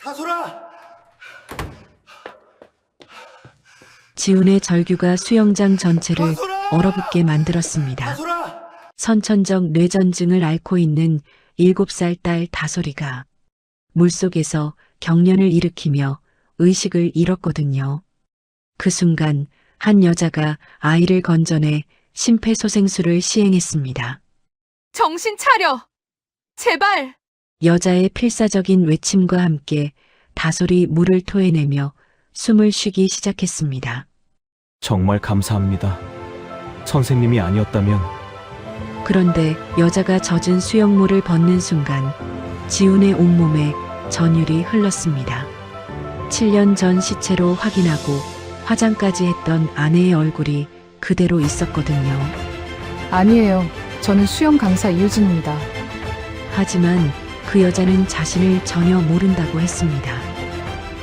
다솔아! 지훈의 절규가 수영장 전체를 다솔아! 얼어붙게 만들었습니다. 다솔아! 선천적 뇌전증을 앓고 있는 7살 딸 다솔이가 물속에서 경련을 일으키며 의식을 잃었거든요. 그 순간 한 여자가 아이를 건져내 심폐소생술을 시행했습니다. 정신 차려! 제발! 여자의 필사적인 외침과 함께 다솔이 물을 토해내며 숨을 쉬기 시작했습니다. 정말 감사합니다. 선생님이 아니었다면 그런데 여자가 젖은 수영물을 벗는 순간 지훈의 온몸에 전율이 흘렀습니다. 7년 전 시체로 확인하고 화장까지 했던 아내의 얼굴이 그대로 있었거든요. 아니에요. 저는 수영 강사 이유진입니다. 하지만 그 여자는 자신을 전혀 모른다고 했습니다.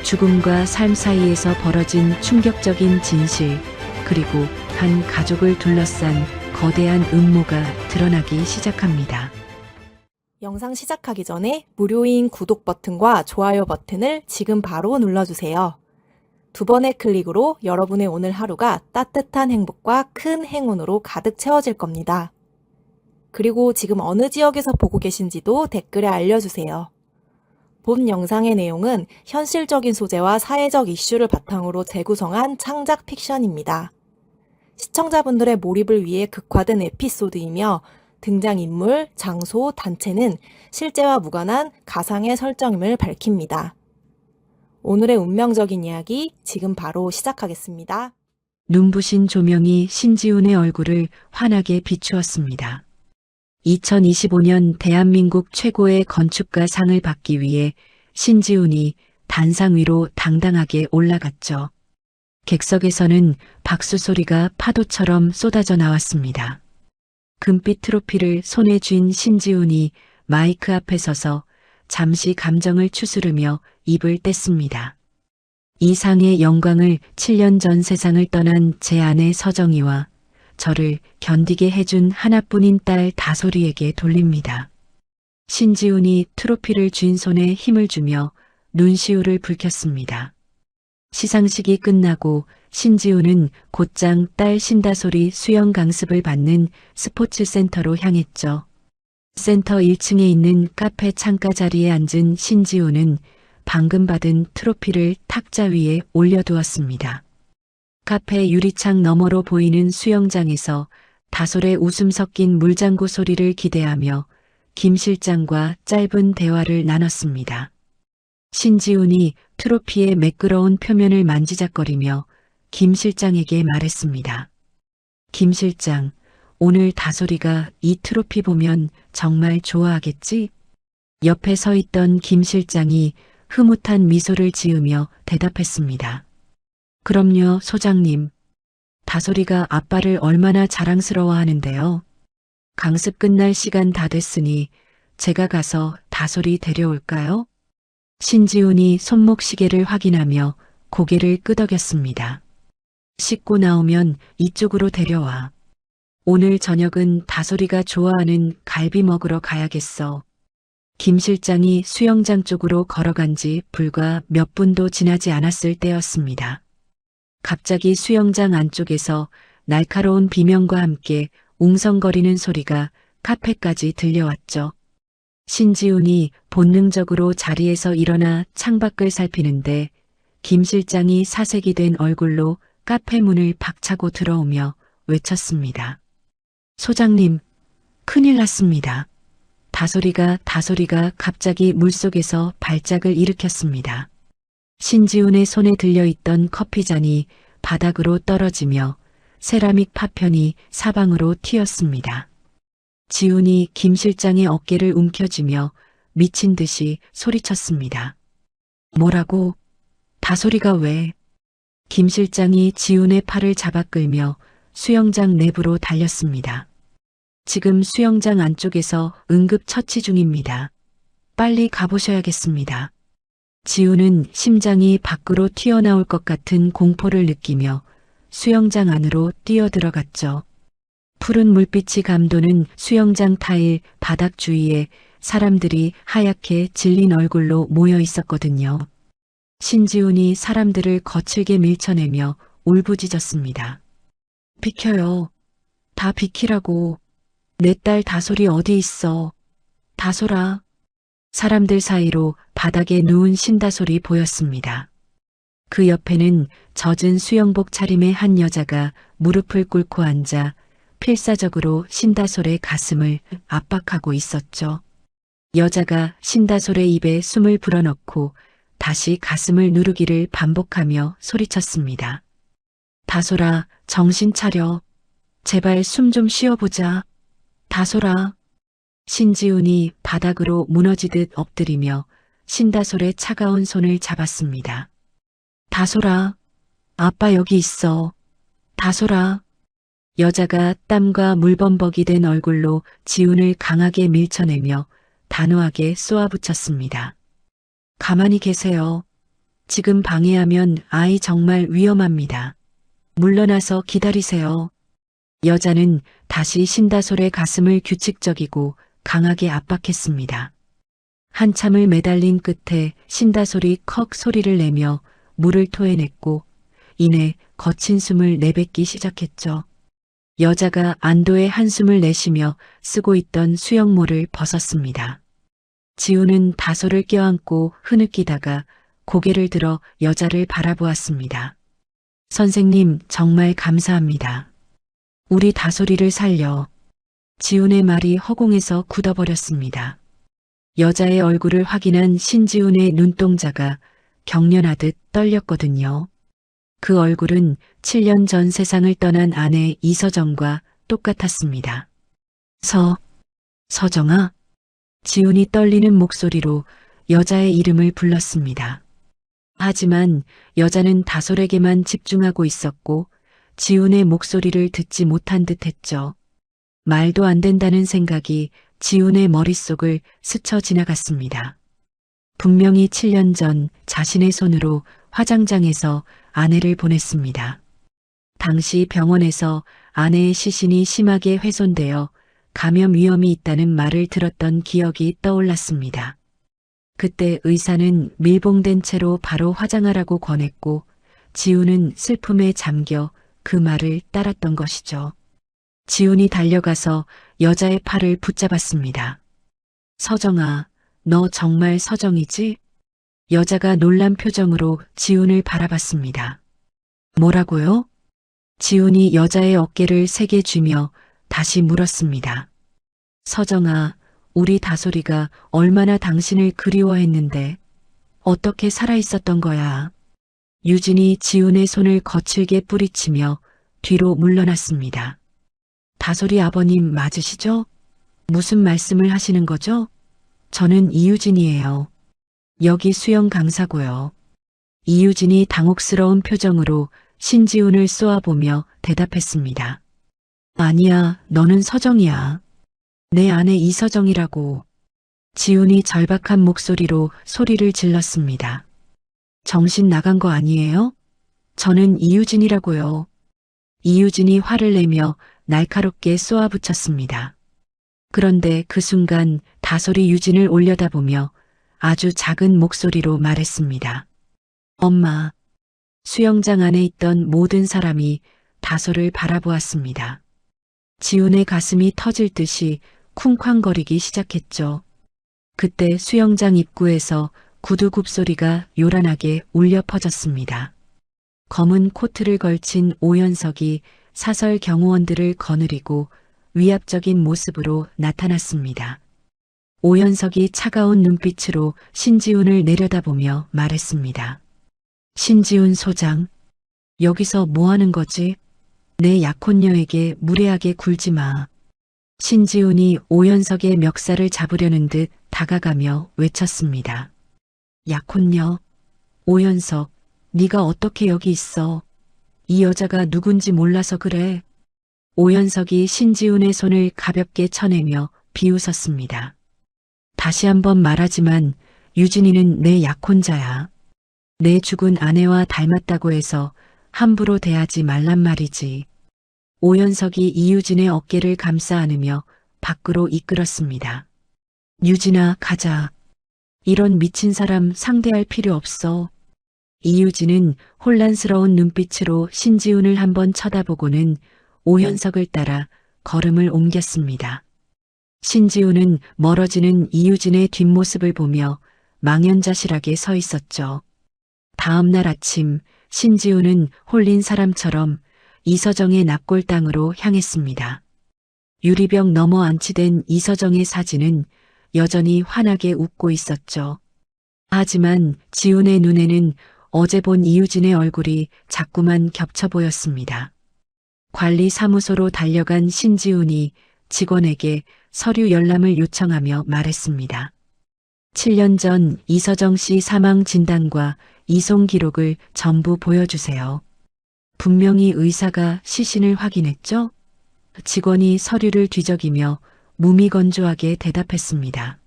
죽음과 삶 사이에서 벌어진 충격적인 진실, 그리고 한 가족을 둘러싼 거대한 음모가 드러나기 시작합니다. 영상 시작하기 전에 무료인 구독 버튼과 좋아요 버튼을 지금 바로 눌러주세요. 2번의 클릭으로 여러분의 오늘 하루가 따뜻한 행복과 큰 행운으로 가득 채워질 겁니다. 그리고 지금 어느 지역에서 보고 계신지도 댓글에 알려주세요. 본 영상의 내용은 현실적인 소재와 사회적 이슈를 바탕으로 재구성한 창작 픽션입니다. 시청자분들의 몰입을 위해 극화된 에피소드이며 등장인물, 장소, 단체는 실제와 무관한 가상의 설정임을 밝힙니다. 오늘의 운명적인 이야기 지금 바로 시작하겠습니다. 눈부신 조명이 신지훈의 얼굴을 환하게 비추었습니다. 2025년 대한민국 최고의 건축가 상을 받기 위해 신지훈이 단상 위로 당당하게 올라갔죠. 객석에서는 박수 소리가 파도처럼 쏟아져 나왔습니다. 금빛 트로피를 손에 쥔 신지훈이 마이크 앞에 서서 잠시 감정을 추스르며 입을 뗐습니다. 이 상의 영광을 7년 전 세상을 떠난 제 아내 서정희와 저를 견디게 해준 하나뿐인 딸 다솔이에게 돌립니다. 신지훈이 트로피를 쥔 손에 힘을 주며 눈시울을 붉혔습니다. 시상식이 끝나고 신지훈은 곧장 딸 신다솔이 수영 강습을 받는 스포츠 센터로 향했죠. 센터 1층에 있는 카페 창가 자리에 앉은 신지훈은 방금 받은 트로피를 탁자 위에 올려두었습니다. 카페 유리창 너머로 보이는 수영장에서 다솔의 웃음 섞인 물장구 소리를 기대하며 김 실장과 짧은 대화를 나눴습니다. 신지훈이 트로피의 매끄러운 표면을 만지작거리며 김 실장에게 말했습니다. 김 실장, 오늘 다솔이가 이 트로피 보면 정말 좋아하겠지? 옆에 서 있던 김 실장이 흐뭇한 미소를 지으며 대답했습니다. 그럼요, 소장님. 다솔이가 아빠를 얼마나 자랑스러워하는데요. 강습 끝날 시간 다 됐으니 제가 가서 다솔이 데려올까요? 신지훈이 손목 시계를 확인하며 고개를 끄덕였습니다. 씻고 나오면 이쪽으로 데려와. 오늘 저녁은 다솔이가 좋아하는 갈비 먹으러 가야겠어. 김 실장이 수영장 쪽으로 걸어간 지 불과 몇 분도 지나지 않았을 때였습니다. 갑자기 수영장 안쪽에서 날카로운 비명과 함께 웅성거리는 소리가 카페까지 들려왔죠. 신지훈이 본능적으로 자리에서 일어나 창밖을 살피는데 김 실장이 사색이 된 얼굴로 카페 문을 박차고 들어오며 외쳤습니다. 소장님, 큰일 났습니다. 다솔이가 갑자기 물속에서 발작을 일으켰습니다. 신지훈의 손에 들려있던 커피잔이 바닥으로 떨어지며 세라믹 파편이 사방으로 튀었습니다. 지훈이 김 실장의 어깨를 움켜쥐며 미친 듯이 소리쳤습니다. 뭐라고? 다솔이가 왜? 김 실장이 지훈의 팔을 잡아 끌며 수영장 내부로 달렸습니다. 지금 수영장 안쪽에서 응급처치 중입니다. 빨리 가보셔야겠습니다. 지훈은 심장이 밖으로 튀어나올 것 같은 공포를 느끼며 수영장 안으로 뛰어들어갔죠. 푸른 물빛이 감도는 수영장 타일 바닥 주위에 사람들이 하얗게 질린 얼굴로 모여 있었거든요. 신지훈이 사람들을 거칠게 밀쳐내며 울부짖었습니다. 비켜요. 다 비키라고. 내 딸 다솔이 어디 있어. 다솔아. 사람들 사이로 바닥에 누운 신다솔이 보였습니다. 그 옆에는 젖은 수영복 차림의 한 여자가 무릎을 꿇고 앉아 필사적으로 신다솔의 가슴을 압박하고 있었죠. 여자가 신다솔의 입에 숨을 불어넣고 다시 가슴을 누르기를 반복하며 소리쳤습니다. 다솔아, 정신 차려. 제발 숨 좀 쉬어보자. 다솔아. 신지훈이 바닥으로 무너지듯 엎드리며 신다솔의 차가운 손을 잡았습니다. 다솔아, 아빠 여기 있어. 다솔아. 여자가 땀과 물범벅이 된 얼굴로 지훈을 강하게 밀쳐내며 단호하게 쏘아붙였습니다. 가만히 계세요. 지금 방해하면 아이 정말 위험합니다. 물러나서 기다리세요. 여자는 다시 신다솔의 가슴을 규칙적이고 강하게 압박했습니다. 한참을 매달린 끝에 신다솔이 컥 소리를 내며 물을 토해냈고 이내 거친 숨을 내뱉기 시작했죠. 여자가 안도의 한숨을 내쉬며 쓰고 있던 수영모를 벗었습니다. 지훈은 다솔을 껴안고 흐느끼다가 고개를 들어 여자를 바라보았습니다. 선생님, 정말 감사합니다. 우리 다솔이를 살려. 지훈의 말이 허공에서 굳어버렸습니다. 여자의 얼굴을 확인한 신지훈의 눈동자가 경련하듯 떨렸거든요. 그 얼굴은 7년 전 세상을 떠난 아내 이서정과 똑같았습니다. 서정아? 지훈이 떨리는 목소리로 여자의 이름을 불렀습니다. 하지만 여자는 다솔에게만 집중하고 있었고 지훈의 목소리를 듣지 못한 듯 했죠. 말도 안 된다는 생각이 지훈의 머릿속을 스쳐 지나갔습니다. 분명히 7년 전 자신의 손으로 화장장에서 아내를 보냈습니다. 당시 병원에서 아내의 시신이 심하게 훼손되어 감염 위험이 있다는 말을 들었던 기억이 떠올랐습니다. 그때 의사는 밀봉된 채로 바로 화장하라고 권했고 지훈은 슬픔에 잠겨 그 말을 따랐던 것이죠. 지훈이 달려가서 여자의 팔을 붙잡았습니다. 서정아, 너 정말 서정이지? 여자가 놀란 표정으로 지훈을 바라봤습니다. 뭐라고요? 지훈이 여자의 어깨를 세게 쥐며 다시 물었습니다. 서정아, 우리 다솔이가 얼마나 당신을 그리워했는데 어떻게 살아있었던 거야? 유진이 지훈의 손을 거칠게 뿌리치며 뒤로 물러났습니다. 다솔이 아버님 맞으시죠? 무슨 말씀을 하시는 거죠? 저는 이유진이에요. 여기 수영 강사고요. 이유진이 당혹스러운 표정으로 신지훈을 쏘아보며 대답했습니다. 아니야, 너는 서정이야. 내 아내 이서정이라고. 지훈이 절박한 목소리로 소리를 질렀습니다. 정신 나간 거 아니에요? 저는 이유진이라고요. 이유진이 화를 내며 날카롭게 쏘아붙였습니다. 그런데 그 순간 다솔이 유진을 올려다보며 아주 작은 목소리로 말했습니다. 엄마. 수영장 안에 있던 모든 사람이 다솔을 바라보았습니다. 지훈의 가슴이 터질 듯이 쿵쾅거리기 시작했죠. 그때 수영장 입구에서 구두굽 소리가 요란하게 울려 퍼졌습니다. 검은 코트를 걸친 오연석이 사설 경호원들을 거느리고 위압적인 모습으로 나타났습니다. 오연석이 차가운 눈빛으로 신지훈을 내려다보며 말했습니다. 신지훈 소장, 여기서 뭐 하는 거지? 내 약혼녀에게 무례하게 굴지 마. 신지훈이 오연석의 멱살을 잡으려는 듯 다가가며 외쳤습니다. 약혼녀? 오연석, 네가 어떻게 여기 있어? 이 여자가 누군지 몰라서 그래. 오연석이 신지훈의 손을 가볍게 쳐내며 비웃었습니다. 다시 한번 말하지만 유진이는 내 약혼자야. 내 죽은 아내와 닮았다고 해서 함부로 대하지 말란 말이지. 오연석이 이유진의 어깨를 감싸 안으며 밖으로 이끌었습니다. 유진아, 가자. 이런 미친 사람 상대할 필요 없어. 이유진은 혼란스러운 눈빛으로 신지훈을 한번 쳐다보고는 오현석을 따라 걸음을 옮겼습니다. 신지훈은 멀어지는 이유진의 뒷모습을 보며 망연자실하게 서 있었죠. 다음 날 아침 신지훈은 홀린 사람처럼 이서정의 납골당으로 향했습니다. 유리병 너머 안치된 이서정의 사진은 여전히 환하게 웃고 있었죠. 하지만 지훈의 눈에는 어제 본 이유진의 얼굴이 자꾸만 겹쳐 보였습니다. 관리사무소로 달려간 신지훈이 직원에게 서류 열람을 요청하며 말했습니다. 7년 전 이서정 씨 사망 진단과 이송 기록을 전부 보여주세요. 분명히 의사가 시신을 확인했죠? 직원이 서류를 뒤적이며 무미건조하게 대답했습니다.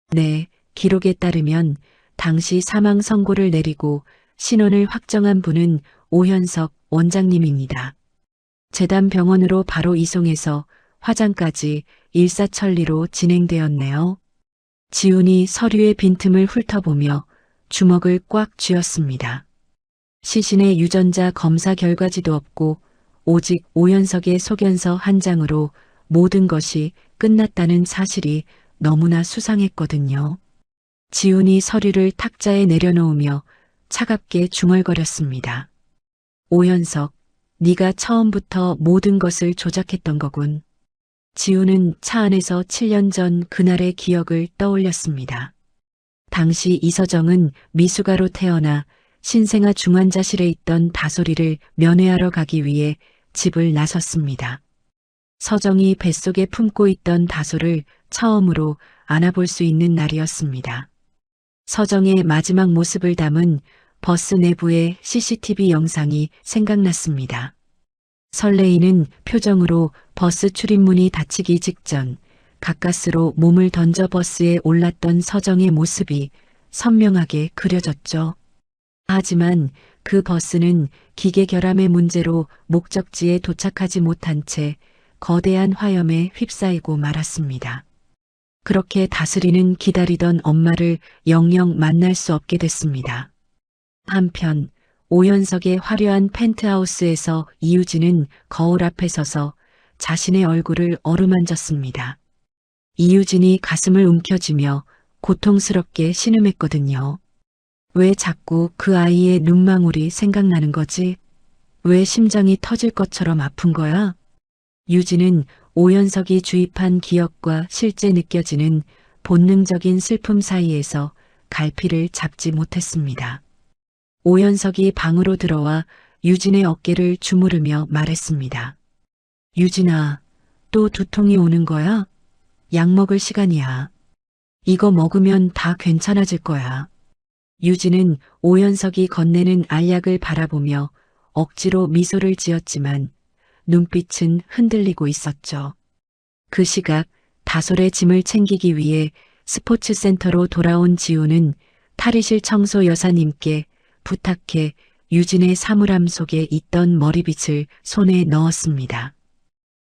네, 기록에 따르면 당시 사망 선고를 내리고 신원을 확정한 분은 오현석 원장님입니다. 재단병원으로 바로 이송해서 화장까지 일사천리로 진행되었네요. 지훈이 서류의 빈틈을 훑어보며 주먹을 꽉 쥐었습니다. 시신의 유전자 검사 결과지도 없고 오직 오현석의 소견서 한 장으로 모든 것이 끝났다는 사실이 너무나 수상했거든요. 지훈이 서류를 탁자에 내려놓으며 차갑게 중얼거렸습니다. 오현석, 네가 처음부터 모든 것을 조작했던 거군. 지훈은 차 안에서 7년 전 그날의 기억을 떠올렸습니다. 당시 이서정은 미숙아로 태어나 신생아 중환자실에 있던 다솔이를 면회하러 가기 위해 집을 나섰습니다. 서정이 뱃속에 품고 있던 다솔을 처음으로 안아볼 수 있는 날이었습니다. 서정의 마지막 모습을 담은 버스 내부의 CCTV 영상이 생각났습니다. 설레이는 표정으로 버스 출입문이 닫히기 직전 가까스로 몸을 던져 버스에 올랐던 서정의 모습이 선명하게 그려졌죠. 하지만 그 버스는 기계 결함의 문제로 목적지에 도착하지 못한 채 거대한 화염에 휩싸이고 말았습니다. 그렇게 다스리는 기다리던 엄마를 영영 만날 수 없게 됐습니다. 한편 오현석의 화려한 펜트하우스에서 이유진은 거울 앞에 서서 자신의 얼굴을 어루만졌습니다. 이유진이 가슴을 움켜쥐며 고통스럽게 신음했거든요. 왜 자꾸 그 아이의 눈망울이 생각나는 거지? 왜 심장이 터질 것처럼 아픈 거야? 유진은 오현석이 주입한 기억과 실제 느껴지는 본능적인 슬픔 사이에서 갈피를 잡지 못했습니다. 오현석이 방으로 들어와 유진의 어깨를 주무르며 말했습니다. 유진아, 또 두통이 오는 거야? 약 먹을 시간이야. 이거 먹으면 다 괜찮아질 거야. 유진은 오현석이 건네는 알약을 바라보며 억지로 미소를 지었지만 눈빛은 흔들리고 있었죠. 그 시각 다솔의 짐을 챙기기 위해 스포츠센터로 돌아온 지우는 탈의실 청소 여사님께 부탁해 유진의 사물함 속에 있던 머리빗을 손에 넣었습니다.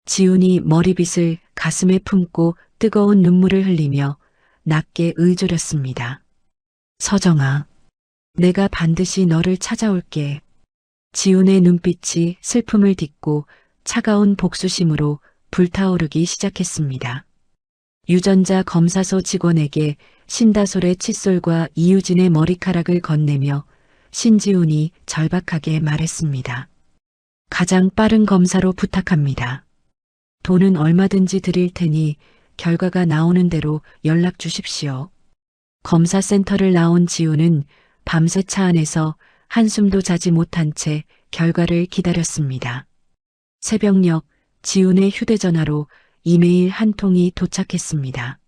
지훈이 머리빗을 가슴에 품고 뜨거운 눈물을 흘리며 낮게 의조렸습니다. 서정아, 내가 반드시 너를 찾아올게. 지훈의 눈빛이 슬픔을 딛고 차가운 복수심으로 불타오르기 시작했습니다. 유전자 검사소 직원에게 신다솔의 칫솔과 이유진의 머리카락을 건네며 신지훈이 절박하게 말했습니다. 가장 빠른 검사로 부탁합니다. 돈은 얼마든지 드릴 테니 결과가 나오는 대로 연락 주십시오. 검사센터를 나온 지훈은 밤새 차 안에서 한숨도 자지 못한 채 결과를 기다렸습니다. 새벽녘 지훈의 휴대전화로 이메일 한 통이 도착했습니다.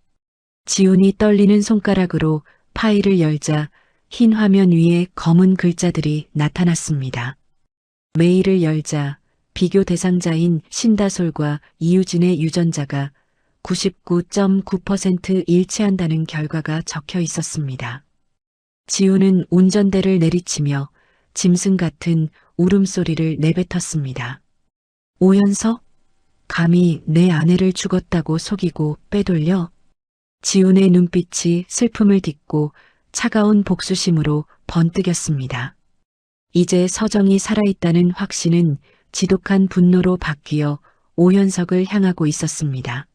지훈이 떨리는 손가락으로 파일을 열자 흰 화면 위에 검은 글자들이 나타났습니다. 메일을 열자 비교 대상자인 신다솔과 이유진의 유전자가 99.9% 일치한다는 결과가 적혀 있었습니다. 지훈은 운전대를 내리치며 짐승 같은 울음소리를 내뱉었습니다. 오현석? 감히 내 아내를 죽었다고 속이고 빼돌려? 지훈의 눈빛이 슬픔을 딛고 차가운 복수심으로 번뜩였습니다. 이제 서정이 살아있다는 확신은 지독한 분노로 바뀌어 오현석을 향하고 있었습니다.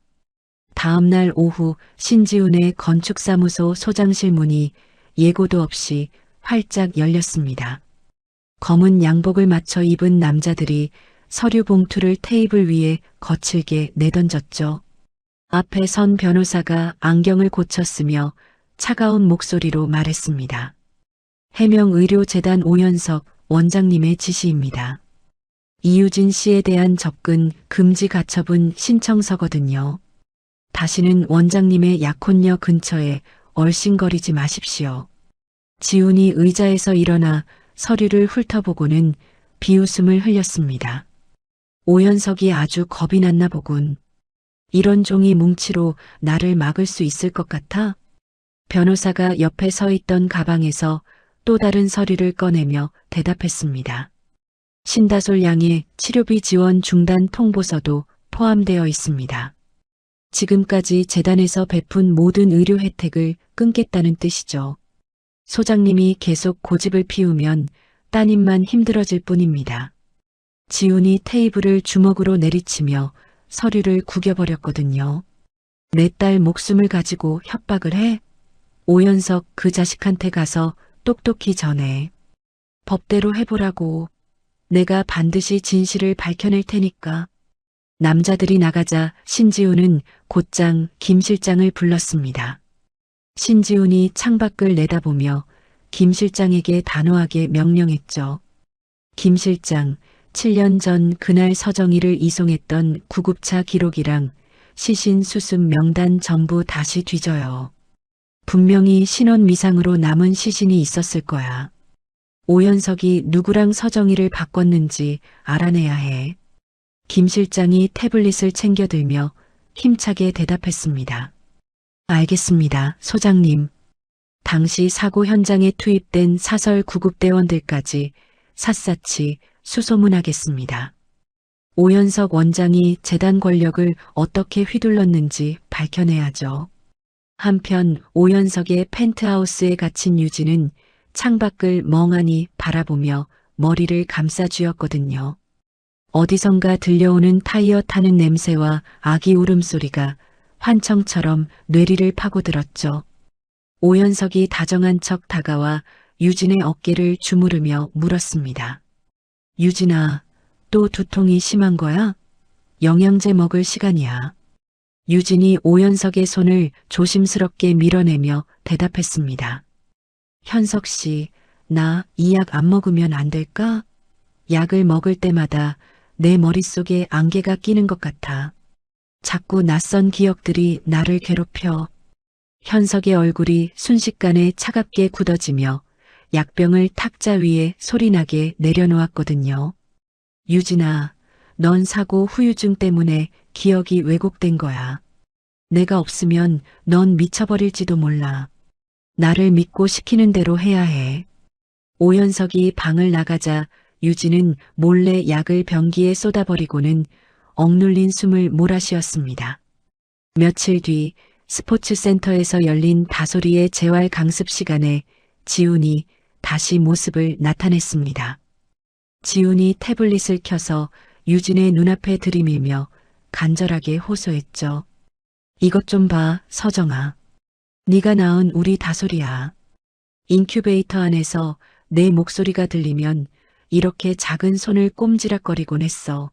다음 날 오후 신지훈의 건축사무소 소장실 문이 예고도 없이 활짝 열렸습니다. 검은 양복을 맞춰 입은 남자들이 서류 봉투를 테이블 위에 거칠게 내던졌죠. 앞에 선 변호사가 안경을 고쳤으며 차가운 목소리로 말했습니다. 해명의료재단 오현석 원장님의 지시입니다. 이유진 씨에 대한 접근 금지 가처분 신청서거든요. 다시는 원장님의 약혼녀 근처에 얼씬거리지 마십시오. 지훈이 의자에서 일어나 서류를 훑어보고는 비웃음을 흘렸습니다. 오현석이 아주 겁이 났나 보군. 이런 종이 뭉치로 나를 막을 수 있을 것 같아? 변호사가 옆에 서 있던 가방에서 또 다른 서류를 꺼내며 대답했습니다. 신다솔 양의 치료비 지원 중단 통보서도 포함되어 있습니다. 지금까지 재단에서 베푼 모든 의료 혜택을 끊겠다는 뜻이죠. 소장님이 계속 고집을 피우면 따님만 힘들어질 뿐입니다. 지훈이 테이블을 주먹으로 내리치며 서류를 구겨버렸거든요. 내 딸 목숨을 가지고 협박을 해? 오현석 그 자식한테 가서 똑똑히 전해. 법대로 해보라고. 내가 반드시 진실을 밝혀낼 테니까. 남자들이 나가자 신지훈은 곧장 김 실장을 불렀습니다. 신지훈이 창밖을 내다보며 김 실장에게 단호하게 명령했죠. 김 실장, 7년 전 그날 서정희를 이송했던 구급차 기록이랑 시신 수습 명단 전부 다시 뒤져요. 분명히 신원 미상으로 남은 시신이 있었을 거야. 오현석이 누구랑 서정희를 바꿨는지 알아내야 해. 김 실장이 태블릿을 챙겨들며 힘차게 대답했습니다. 알겠습니다, 소장님. 당시 사고 현장에 투입된 사설 구급대원들까지 샅샅이 수소문하겠습니다. 오현석 원장이 재단 권력을 어떻게 휘둘렀는지 밝혀내야죠. 한편 오현석의 펜트하우스에 갇힌 유진은 창밖을 멍하니 바라보며 머리를 감싸쥐었거든요. 어디선가 들려오는 타이어 타는 냄새와 아기 울음소리가 환청처럼 뇌리를 파고들었죠. 오현석이 다정한 척 다가와 유진의 어깨를 주무르며 물었습니다. 유진아, 또 두통이 심한 거야? 영양제 먹을 시간이야. 유진이 오현석의 손을 조심스럽게 밀어내며 대답했습니다. 현석 씨, 나 이 약 안 먹으면 안 될까? 약을 먹을 때마다 내 머릿속에 안개가 끼는 것 같아. 자꾸 낯선 기억들이 나를 괴롭혀. 현석의 얼굴이 순식간에 차갑게 굳어지며 약병을 탁자 위에 소리나게 내려놓았거든요. 유진아, 넌 사고 후유증 때문에 기억이 왜곡된 거야. 내가 없으면 넌 미쳐버릴지도 몰라. 나를 믿고 시키는 대로 해야 해. 오현석이 방을 나가자 유진은 몰래 약을 변기에 쏟아버리고는 억눌린 숨을 몰아쉬었습니다. 며칠 뒤 스포츠센터에서 열린 다솔이의 재활 강습 시간에 지훈이 다시 모습을 나타냈습니다. 지훈이 태블릿을 켜서 유진의 눈앞에 들이밀며 간절하게 호소했죠. 이것 좀 봐, 서정아. 네가 낳은 우리 다솔이야. 인큐베이터 안에서 내 목소리가 들리면 이렇게 작은 손을 꼼지락거리곤 했어.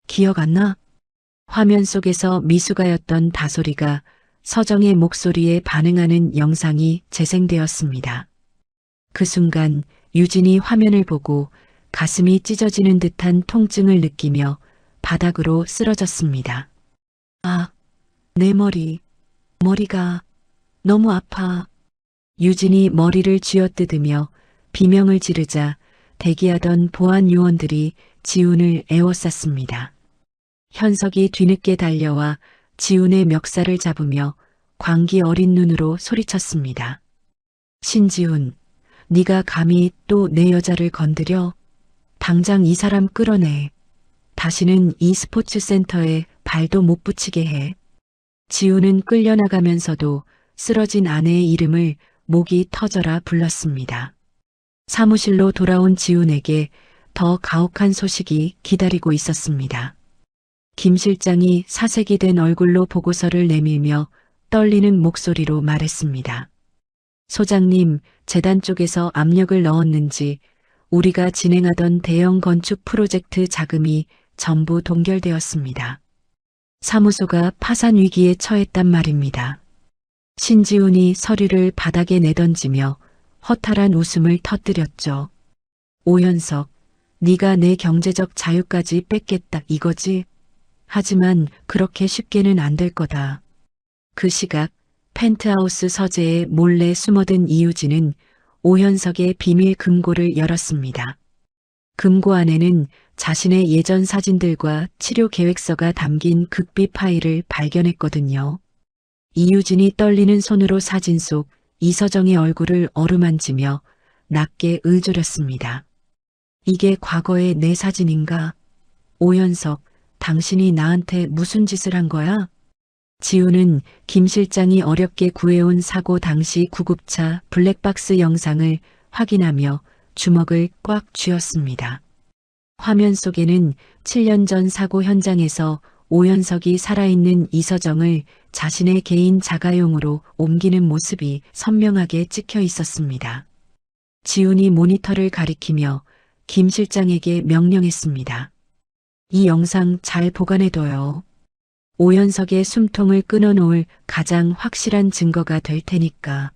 기억 안 나? 화면 속에서 미숙아였던 다솔이가 서정의 목소리에 반응하는 영상이 재생되었습니다. 그 순간 유진이 화면을 보고 가슴이 찢어지는 듯한 통증을 느끼며 바닥으로 쓰러졌습니다. 아, 내 머리가 너무 아파. 유진이 머리를 쥐어뜯으며 비명을 지르자 대기하던 보안 요원들이 지훈을 에워쌌습니다. 현석이 뒤늦게 달려와 지훈의 멱살을 잡으며 광기 어린 눈으로 소리쳤습니다. 신지훈, 네가 감히 또 내 여자를 건드려? 당장 이 사람 끌어내. 다시는 이 스포츠 센터에 발도 못 붙이게 해. 지훈은 끌려나가면서도 쓰러진 아내의 이름을 목이 터져라 불렀습니다. 사무실로 돌아온 지훈에게 더 가혹한 소식이 기다리고 있었습니다. 김 실장이 사색이 된 얼굴로 보고서를 내밀며 떨리는 목소리로 말했습니다. 소장님, 재단 쪽에서 압력을 넣었는지 우리가 진행하던 대형 건축 프로젝트 자금이 전부 동결되었습니다. 사무소가 파산 위기에 처했단 말입니다. 신지훈이 서류를 바닥에 내던지며 허탈한 웃음을 터뜨렸죠. 오현석, 네가 내 경제적 자유까지 뺏겠다 이거지? 하지만 그렇게 쉽게는 안 될 거다. 그 시각 펜트하우스 서재에 몰래 숨어든 이유진은 오현석의 비밀 금고를 열었습니다. 금고 안에는 자신의 예전 사진들과 치료 계획서가 담긴 극비 파일을 발견했거든요. 이유진이 떨리는 손으로 사진 속 이서정의 얼굴을 어루만지며 낮게 의조렸습니다. 이게 과거의 내 사진인가? 오현석, 당신이 나한테 무슨 짓을 한 거야? 지우는 김 실장이 어렵게 구해온 사고 당시 구급차 블랙박스 영상을 확인하며 주먹을 꽉 쥐었습니다. 화면 속에는 7년 전 사고 현장에서 오현석이 살아있는 이서정을 자신의 개인 자가용으로 옮기는 모습이 선명하게 찍혀 있었습니다. 지훈이 모니터를 가리키며 김 실장에게 명령했습니다. 이 영상 잘 보관해둬요. 오현석의 숨통을 끊어놓을 가장 확실한 증거가 될 테니까.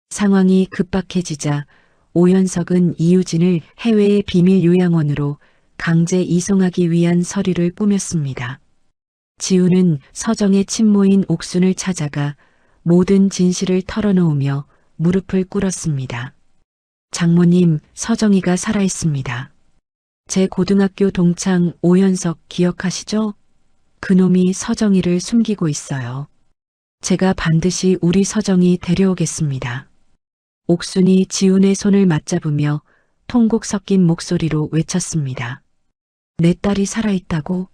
상황이 급박해지자 오현석은 이유진을 해외의 비밀 요양원으로 강제 이송하기 위한 서류를 꾸몄습니다. 지우는 서정의 친모인 옥순을 찾아가 모든 진실을 털어놓으며 무릎을 꿇었습니다. 장모님, 서정이가 살아있습니다. 제 고등학교 동창 오현석 기억하시죠? 그놈이 서정이를 숨기고 있어요. 제가 반드시 우리 서정이 데려오겠습니다. 옥순이 지훈의 손을 맞잡으며 통곡 섞인 목소리로 외쳤습니다. 내 딸이 살아있다고?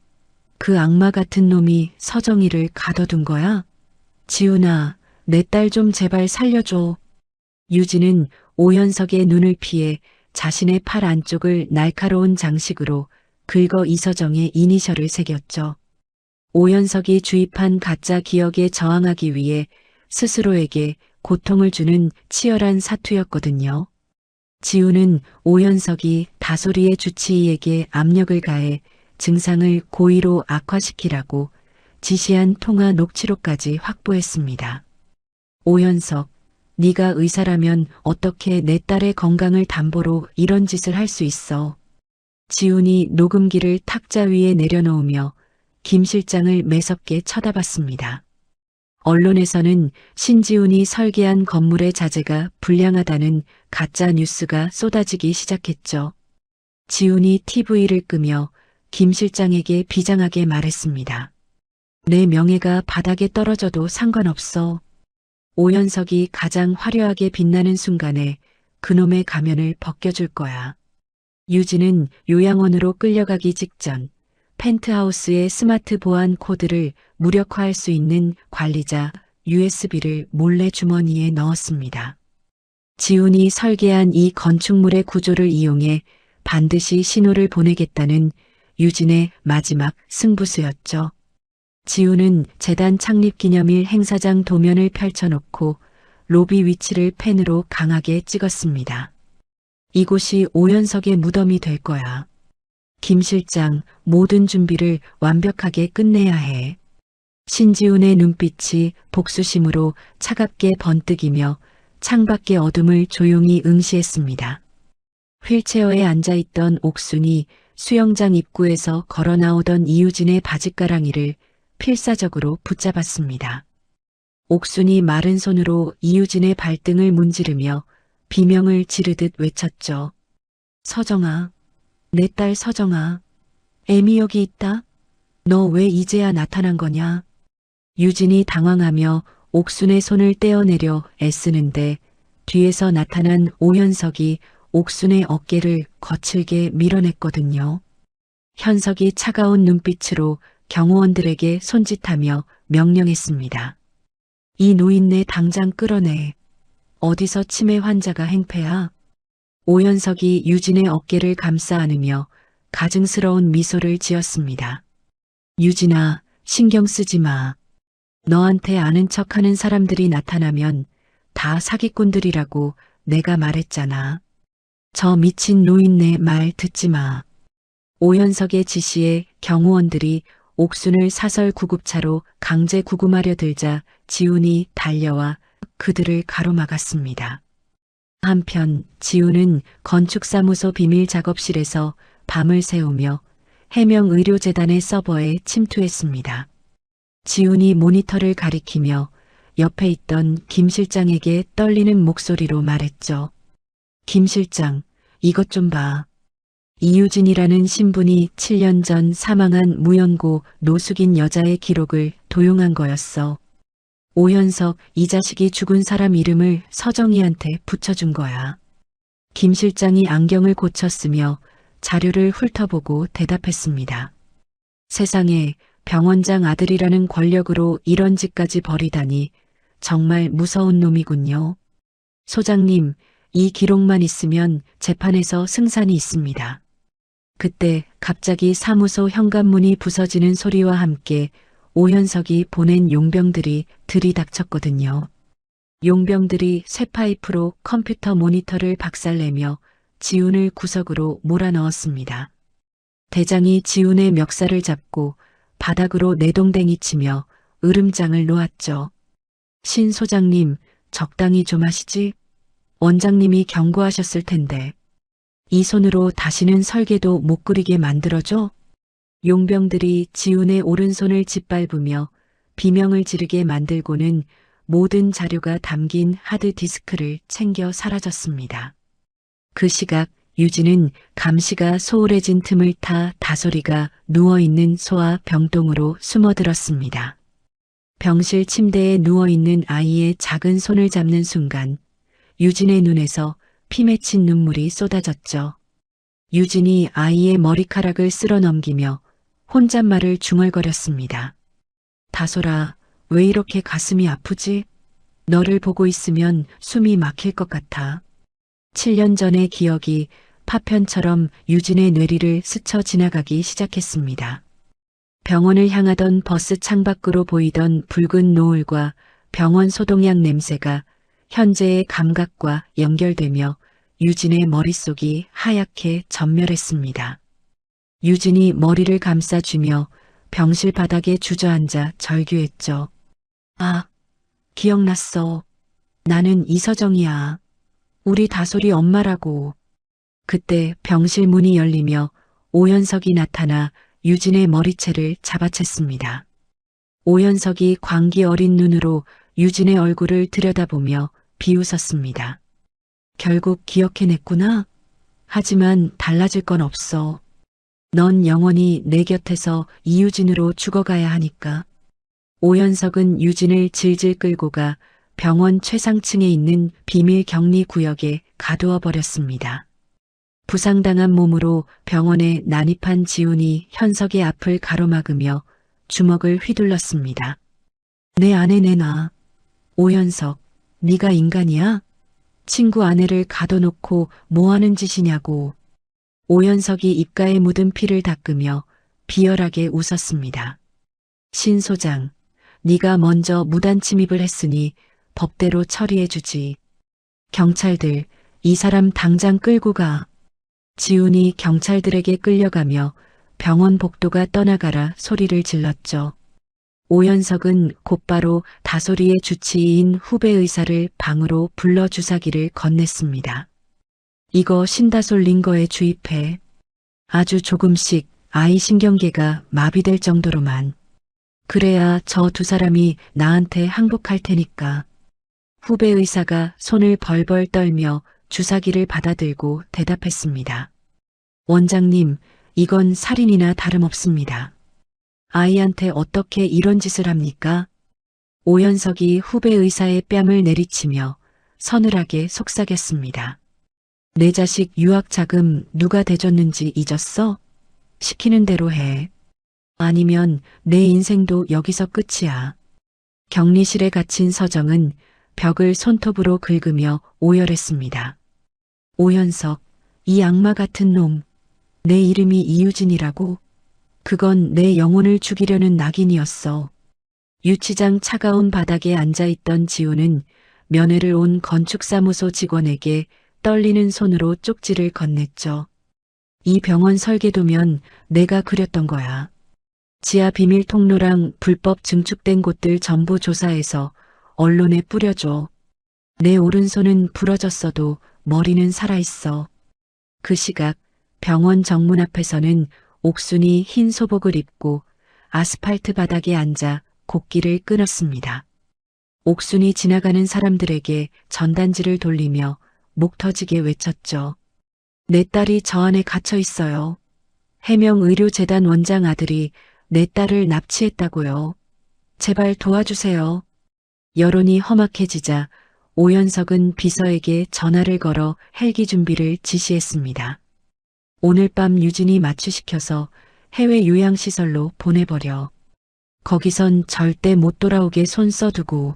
그 악마 같은 놈이 서정이를 가둬둔 거야? 지훈아, 내 딸 좀 제발 살려줘. 유진은 오현석의 눈을 피해 자신의 팔 안쪽을 날카로운 장식으로 긁어 이서정의 이니셜을 새겼죠. 오현석이 주입한 가짜 기억에 저항하기 위해 스스로에게 고통을 주는 치열한 사투였거든요. 지우는 오현석이 다소리의 주치의에게 압력을 가해 증상을 고의로 악화시키라고 지시한 통화 녹취록까지 확보했습니다. 오현석, 네가 의사라면 어떻게 내 딸의 건강을 담보로 이런 짓을 할 수 있어? 지훈이 녹음기를 탁자 위에 내려놓으며 김 실장을 매섭게 쳐다봤습니다. 언론에서는 신지훈이 설계한 건물의 자재가 불량하다는 가짜 뉴스가 쏟아지기 시작했죠. 지훈이 TV를 끄며 김 실장에게 비장하게 말했습니다. 내 명예가 바닥에 떨어져도 상관없어. 오현석이 가장 화려하게 빛나는 순간에 그놈의 가면을 벗겨줄 거야. 유진은 요양원으로 끌려가기 직전 펜트하우스의 스마트 보안 코드를 무력화할 수 있는 관리자 USB를 몰래 주머니에 넣었습니다. 지훈이 설계한 이 건축물의 구조를 이용해 반드시 신호를 보내겠다는 유진의 마지막 승부수였죠. 지훈은 재단 창립 기념일 행사장 도면을 펼쳐놓고 로비 위치를 펜으로 강하게 찍었습니다. 이곳이 오현석의 무덤이 될 거야. 김 실장, 모든 준비를 완벽하게 끝내야 해. 신지훈의 눈빛이 복수심으로 차갑게 번뜩이며 창밖의 어둠을 조용히 응시했습니다. 휠체어에 앉아있던 옥순이 수영장 입구에서 걸어 나오던 이유진의 바짓가랑이를 필사적으로 붙잡았습니다. 옥순이 마른 손으로 이유진의 발등을 문지르며 비명을 지르듯 외쳤죠. 서정아, 내 딸 서정아, 애미 여기 있다. 너 왜 이제야 나타난 거냐? 유진이 당황하며 옥순의 손을 떼어내려 애쓰는데 뒤에서 나타난 오현석이 옥순의 어깨를 거칠게 밀어냈거든요. 현석이 차가운 눈빛으로 경호원들에게 손짓하며 명령했습니다. 이 노인네 당장 끌어내. 어디서 치매 환자가 행패야? 오현석이 유진의 어깨를 감싸 안으며 가증스러운 미소를 지었습니다. 유진아, 신경 쓰지 마. 너한테 아는 척하는 사람들이 나타나면 다 사기꾼들이라고 내가 말했잖아. 저 미친 노인네 말 듣지 마. 오현석의 지시에 경호원들이 옥순을 사설 구급차로 강제 구금하려 들자 지훈이 달려와 그들을 가로막았습니다. 한편 지훈은 건축사무소 비밀 작업실에서 밤을 새우며 해명의료재단의 서버에 침투했습니다. 지훈이 모니터를 가리키며 옆에 있던 김 실장에게 떨리는 목소리로 말했죠. 김 실장, 이것 좀 봐. 이유진이라는 신분이 7년 전 사망한 무연고 노숙인 여자의 기록을 도용한 거였어. 오현석, 이 자식이 죽은 사람 이름을 서정희한테 붙여준 거야. 김 실장이 안경을 고쳤으며 자료를 훑어보고 대답했습니다. 세상에 병원장 아들이라는 권력으로 이런 짓까지 벌이다니 정말 무서운 놈이군요. 소장님, 이 기록만 있으면 재판에서 승산이 있습니다. 그때 갑자기 사무소 현관문이 부서지는 소리와 함께 오현석이 보낸 용병들이 들이닥쳤거든요. 용병들이 쇠파이프로 컴퓨터 모니터를 박살내며 지훈을 구석으로 몰아넣었습니다. 대장이 지훈의 멱살을 잡고 바닥으로 내동댕이 치며 으름장을 놓았죠. 신 소장님, 적당히 좀 하시지? 원장님이 경고하셨을 텐데. 이 손으로 다시는 설계도 못 그리게 만들어줘? 용병들이 지훈의 오른손을 짓밟으며 비명을 지르게 만들고는 모든 자료가 담긴 하드디스크를 챙겨 사라졌습니다. 그 시각 유진은 감시가 소홀해진 틈을 타 다솔이가 누워있는 소아 병동으로 숨어들었습니다. 병실 침대에 누워있는 아이의 작은 손을 잡는 순간 유진의 눈에서 피 맺힌 눈물이 쏟아졌죠. 유진이 아이의 머리카락을 쓸어 넘기며 혼잣말을 중얼거렸습니다. 다솔아, 왜 이렇게 가슴이 아프지? 너를 보고 있으면 숨이 막힐 것 같아. 7년 전의 기억이 파편처럼 유진의 뇌리를 스쳐 지나가기 시작했습니다. 병원을 향하던 버스 창밖으로 보이던 붉은 노을과 병원 소독약 냄새가 현재의 감각과 연결되며 유진의 머릿속이 하얗게 전멸했습니다. 유진이 머리를 감싸주며 병실 바닥에 주저앉아 절규했죠. 아, 기억났어. 나는 이서정이야. 우리 다솔이 엄마라고. 그때 병실 문이 열리며 오현석이 나타나 유진의 머리채를 잡아챘습니다. 오현석이 광기 어린 눈으로 유진의 얼굴을 들여다보며 비웃었습니다. 결국 기억해냈구나. 하지만 달라질 건 없어. 넌 영원히 내 곁에서 이유진으로 죽어가야 하니까. 오현석은 유진을 질질 끌고 가 병원 최상층에 있는 비밀 격리 구역에 가두어 버렸습니다. 부상당한 몸으로 병원에 난입한 지훈이 현석의 앞을 가로막으며 주먹을 휘둘렀습니다. 내 아내 내놔. 오현석, 네가 인간이야? 친구 아내를 가둬놓고 뭐하는 짓이냐고. 오현석이 입가에 묻은 피를 닦으며 비열하게 웃었습니다. 신 소장, 네가 먼저 무단 침입을 했으니 법대로 처리해주지. 경찰들, 이 사람 당장 끌고 가. 지훈이 경찰들에게 끌려가며 병원 복도가 떠나가라 소리를 질렀죠. 오현석은 곧바로 다솔이의 주치의인 후배 의사를 방으로 불러 주사기를 건넸습니다. 이거 신다솔 링거에 주입해. 아주 조금씩 아이 신경계가 마비될 정도로만. 그래야 저 두 사람이 나한테 항복할 테니까. 후배 의사가 손을 벌벌 떨며 주사기를 받아들고 대답했습니다. 원장님, 이건 살인이나 다름없습니다. 아이한테 어떻게 이런 짓을 합니까? 오현석이 후배 의사의 뺨을 내리치며 서늘하게 속삭였습니다. 내 자식 유학 자금 누가 대줬는지 잊었어? 시키는 대로 해. 아니면 내 인생도 여기서 끝이야. 격리실에 갇힌 서정은 벽을 손톱으로 긁으며 오열했습니다. 오현석, 이 악마 같은 놈. 내 이름이 이유진이라고? 그건 내 영혼을 죽이려는 낙인이었어. 유치장 차가운 바닥에 앉아있던 지우는 면회를 온 건축사무소 직원에게 떨리는 손으로 쪽지를 건넸죠. 이 병원 설계도면 내가 그렸던 거야. 지하 비밀 통로랑 불법 증축된 곳들 전부 조사해서 언론에 뿌려줘. 내 오른손은 부러졌어도 머리는 살아있어. 그 시각 병원 정문 앞에서는 옥순이 흰 소복을 입고 아스팔트 바닥에 앉아 곡기를 끊었습니다. 옥순이 지나가는 사람들에게 전단지를 돌리며 목 터지게 외쳤죠. 내 딸이 저 안에 갇혀 있어요. 해명의료재단 원장 아들이 내 딸을 납치했다고요. 제발 도와주세요. 여론이 험악해지자 오연석은 비서에게 전화를 걸어 헬기 준비를 지시했습니다. 오늘 밤 유진이 마취시켜서 해외 요양시설로 보내버려. 거기선 절대 못 돌아오게 손 써두고.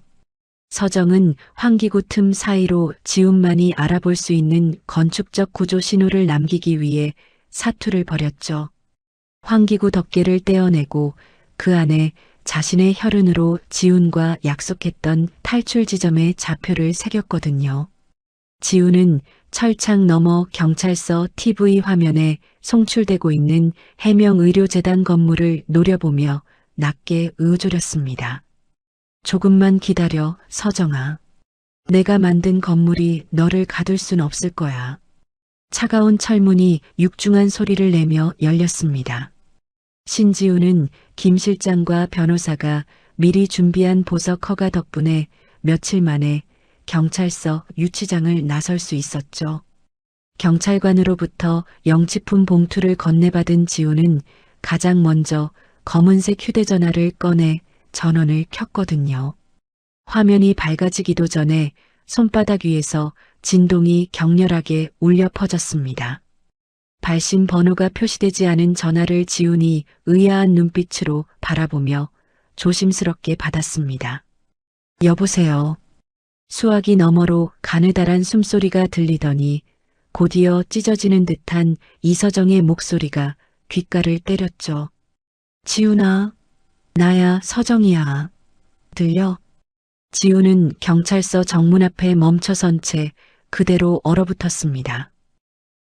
서정은 환기구 틈 사이로 지운만이 알아볼 수 있는 건축적 구조 신호를 남기기 위해 사투를 벌였죠. 환기구 덮개를 떼어내고 그 안에 자신의 혈흔으로 지훈과 약속했던 탈출 지점의 좌표를 새겼거든요. 지훈은 철창 너머 경찰서 TV 화면에 송출되고 있는 해명의료재단 건물을 노려보며 낮게 의조렸습니다. 조금만 기다려, 서정아. 내가 만든 건물이 너를 가둘 순 없을 거야. 차가운 철문이 육중한 소리를 내며 열렸습니다. 신지우는 김 실장과 변호사가 미리 준비한 보석 허가 덕분에 며칠 만에 경찰서 유치장을 나설 수 있었죠. 경찰관으로부터 영치품 봉투를 건네받은 지우는 가장 먼저 검은색 휴대전화를 꺼내 전원을 켰거든요. 화면이 밝아지기도 전에 손바닥 위에서 진동이 격렬하게 울려 퍼졌습니다. 발신 번호가 표시되지 않은 전화를 지훈이 의아한 눈빛으로 바라보며 조심스럽게 받았습니다. 여보세요. 수화기 너머로 가느다란 숨소리가 들리더니 곧이어 찢어지는 듯한 이서정의 목소리가 귓가를 때렸죠. 지훈아, 나야 서정이야. 들려? 지훈은 경찰서 정문 앞에 멈춰선 채 그대로 얼어붙었습니다.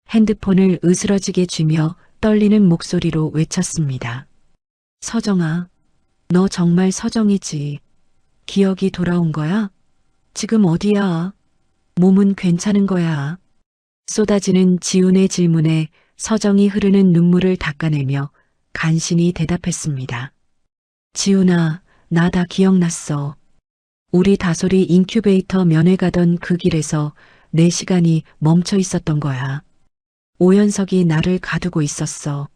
핸드폰을 으스러지게 쥐며 떨리는 목소리로 외쳤습니다. 서정아, 너 정말 서정이지. 기억이 돌아온 거야? 지금 어디야? 몸은 괜찮은 거야? 쏟아지는 지훈의 질문에 서정이 흐르는 눈물을 닦아내며 간신히 대답했습니다. 지훈아, 나 다 기억났어. 우리 다솔이 인큐베이터 면회 가던 그 길에서 내 시간이 멈춰 있었던 거야. 오연석이 나를 가두고 있었어.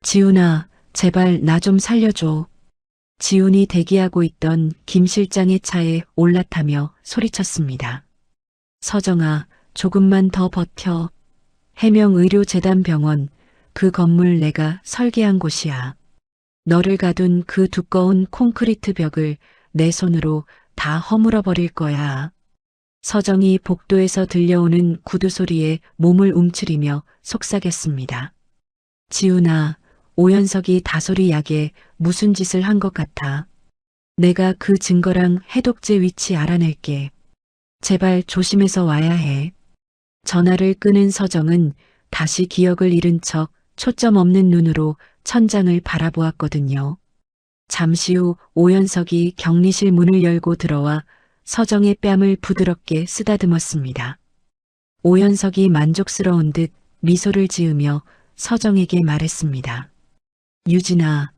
지훈아, 제발 나 좀 살려줘. 지훈이 대기하고 있던 김 실장의 차에 올라타며 소리쳤습니다. 서정아, 조금만 더 버텨. 해명의료재단 병원, 그 건물 내가 설계한 곳이야. 너를 가둔 그 두꺼운 콘크리트 벽을 내 손으로 다 허물어 버릴 거야. 서정이 복도에서 들려오는 구두 소리에 몸을 움츠리며 속삭였습니다. 지훈아, 오연석이 다솔이 약에 무슨 짓을 한 것 같아. 내가 그 증거랑 해독제 위치 알아낼게. 제발 조심해서 와야 해. 전화를 끄는 서정은 다시 기억을 잃은 척 초점 없는 눈으로 천장을 바라보았거든요. 잠시 후 오연석이 격리실 문을 열고 들어와 서정의 뺨을 부드럽게 쓰다듬었습니다. 오연석이 만족스러운 듯 미소를 지으며 서정에게 말했습니다. 유진아,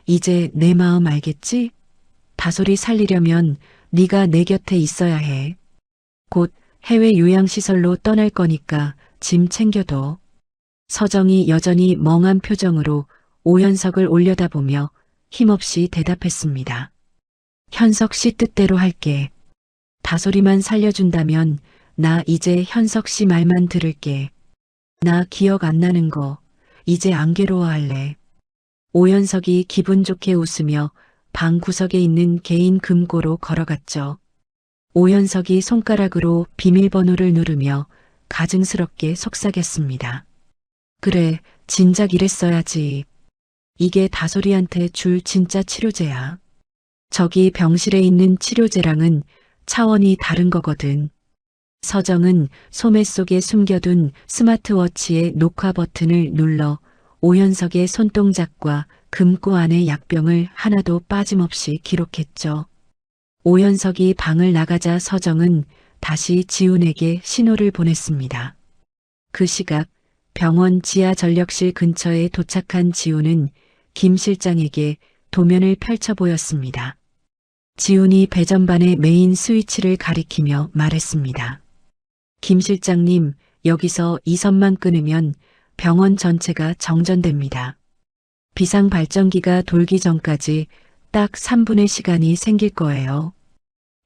이제 내 마음 알겠지? 다솔이 살리려면 네가 내 곁에 있어야 해. 곧 해외 요양시설로 떠날 거니까 짐 챙겨둬. 서정이 여전히 멍한 표정으로 오현석을 올려다보며 힘없이 대답했습니다. 현석 씨 뜻대로 할게. 다솔이만 살려준다면 나 이제 현석 씨 말만 들을게. 나 기억 안 나는 거 이제 안 괴로워할래. 오현석이 기분 좋게 웃으며 방 구석에 있는 개인 금고로 걸어갔죠. 오현석이 손가락으로 비밀번호를 누르며 가증스럽게 속삭였습니다. 그래, 진작 이랬어야지. 이게 다솔이한테 줄 진짜 치료제야. 저기 병실에 있는 치료제랑은 차원이 다른 거거든. 서정은 소매 속에 숨겨둔 스마트워치의 녹화 버튼을 눌러 오현석의 손동작과 금고 안의 약병을 하나도 빠짐없이 기록했죠. 오현석이 방을 나가자 서정은 다시 지훈에게 신호를 보냈습니다. 그 시각 병원 지하 전력실 근처에 도착한 지훈은 김 실장에게 도면을 펼쳐 보였습니다. 지훈이 배전반의 메인 스위치를 가리키며 말했습니다. 김 실장님, 여기서 이 선만 끊으면 병원 전체가 정전됩니다. 비상 발전기가 돌기 전까지 딱 3분의 시간이 생길 거예요.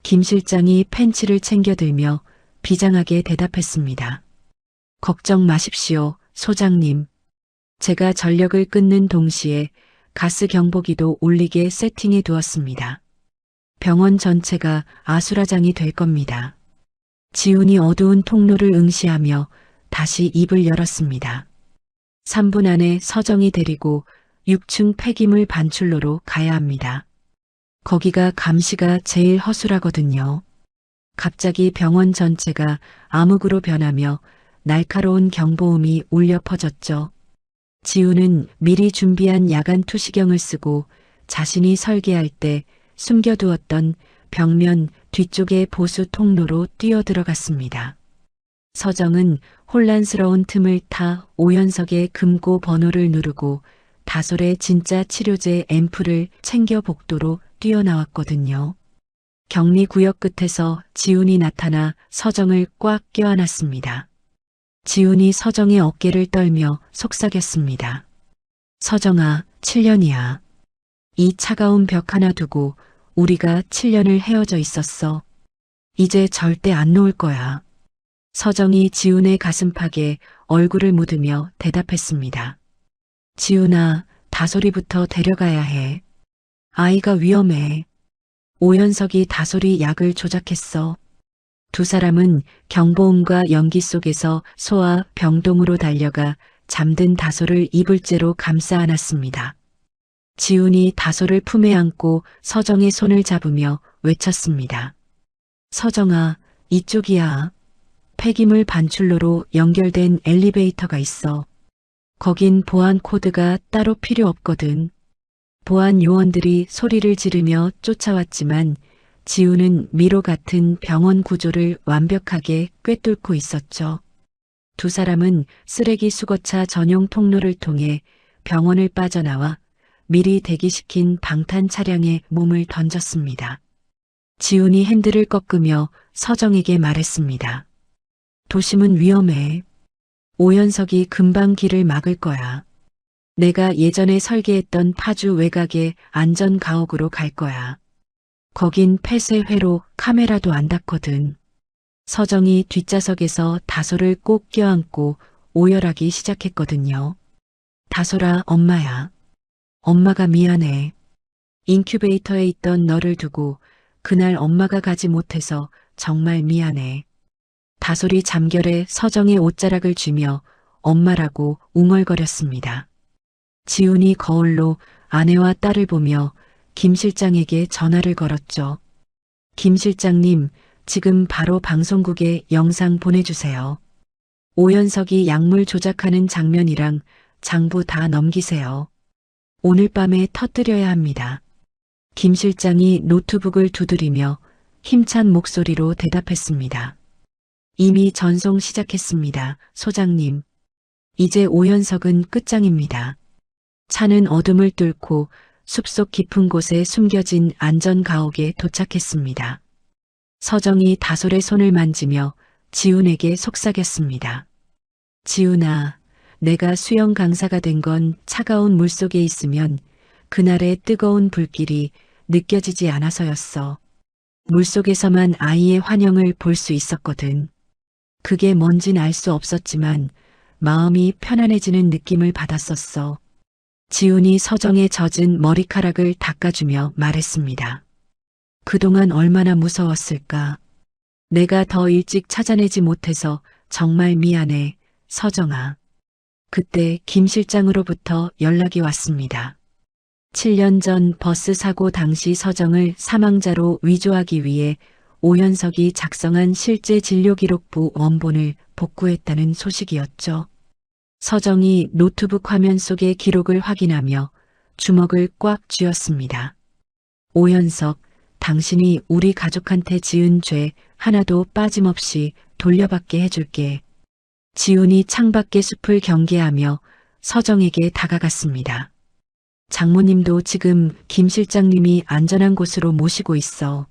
김 실장이 펜치를 챙겨 들며 비장하게 대답했습니다. 걱정 마십시오, 소장님. 제가 전력을 끊는 동시에 가스 경보기도 울리게 세팅해 두었습니다. 병원 전체가 아수라장이 될 겁니다. 지훈이 어두운 통로를 응시하며 다시 입을 열었습니다. 3분 안에 서정이 데리고 6층 폐기물 반출로로 가야 합니다. 거기가 감시가 제일 허술하거든요. 갑자기 병원 전체가 암흑으로 변하며 날카로운 경보음이 울려 퍼졌죠. 지훈은 미리 준비한 야간 투시경을 쓰고 자신이 설계할 때 숨겨두었던 벽면 뒤쪽의 보수 통로로 뛰어들어갔습니다. 서정은 혼란스러운 틈을 타 오현석의 금고 번호를 누르고 다솔의 진짜 치료제 앰플을 챙겨 복도로 뛰어나왔거든요. 격리 구역 끝에서 지훈이 나타나 서정을 꽉 껴안았습니다. 지훈이 서정의 어깨를 떨며 속삭였습니다. 서정아, 7년이야. 이 차가운 벽 하나 두고 우리가 7년을 헤어져 있었어. 이제 절대 안 놓을 거야. 서정이 지훈의 가슴팍에 얼굴을 묻으며 대답했습니다. 지훈아, 다솔이부터 데려가야 해. 아이가 위험해. 오현석이 다솔이 약을 조작했어. 두 사람은 경보음과 연기 속에서 소아 병동으로 달려가 잠든 다솔을 이불째로 감싸 안았습니다. 지훈이 다솔을 품에 안고 서정의 손을 잡으며 외쳤습니다. 서정아, 이쪽이야. 폐기물 반출로로 연결된 엘리베이터가 있어. 거긴 보안 코드가 따로 필요 없거든. 보안 요원들이 소리를 지르며 쫓아왔지만 지훈은 미로 같은 병원 구조를 완벽하게 꿰뚫고 있었죠. 두 사람은 쓰레기 수거차 전용 통로를 통해 병원을 빠져나와 미리 대기시킨 방탄 차량에 몸을 던졌습니다. 지훈이 핸들을 꺾으며 서정에게 말했습니다. 도심은 위험해. 오현석이 금방 길을 막을 거야. 내가 예전에 설계했던 파주 외곽의 안전 가옥으로 갈 거야. 거긴 폐쇄회로 카메라도 안 닿거든. 서정이 뒷좌석에서 다솔을 꼭 껴안고 오열하기 시작했거든요. 다솔아, 엄마야. 엄마가 미안해. 인큐베이터에 있던 너를 두고 그날 엄마가 가지 못해서 정말 미안해. 다솔이 잠결에 서정의 옷자락을 쥐며 엄마라고 웅얼거렸습니다. 지훈이 거울로 아내와 딸을 보며 김 실장에게 전화를 걸었죠. 김 실장님, 지금 바로 방송국에 영상 보내주세요. 오현석이 약물 조작하는 장면이랑 장부 다 넘기세요. 오늘 밤에 터뜨려야 합니다. 김 실장이 노트북을 두드리며 힘찬 목소리로 대답했습니다. 이미 전송 시작했습니다, 소장님. 이제 오현석은 끝장입니다. 차는 어둠을 뚫고 숲속 깊은 곳에 숨겨진 안전 가옥에 도착했습니다. 서정이 다솔의 손을 만지며 지훈에게 속삭였습니다. 지훈아, 내가 수영 강사가 된 건 차가운 물속에 있으면 그날의 뜨거운 불길이 느껴지지 않아서였어. 물속에서만 아이의 환영을 볼 수 있었거든. 그게 뭔진 알 수 없었지만 마음이 편안해지는 느낌을 받았었어. 지훈이 서정의 젖은 머리카락을 닦아주며 말했습니다. 그동안 얼마나 무서웠을까. 내가 더 일찍 찾아내지 못해서 정말 미안해, 서정아. 그때 김 실장으로부터 연락이 왔습니다. 7년 전 버스 사고 당시 서정을 사망자로 위조하기 위해 오현석이 작성한 실제 진료기록부 원본을 복구했다는 소식이었죠. 서정이 노트북 화면 속의 기록을 확인하며 주먹을 꽉 쥐었습니다. 오현석, 당신이 우리 가족한테 지은 죄 하나도 빠짐없이 돌려받게 해줄게. 지훈이 창밖의 숲을 경계하며 서정에게 다가갔습니다. 장모님도 지금 김 실장님이 안전한 곳으로 모시고 있어.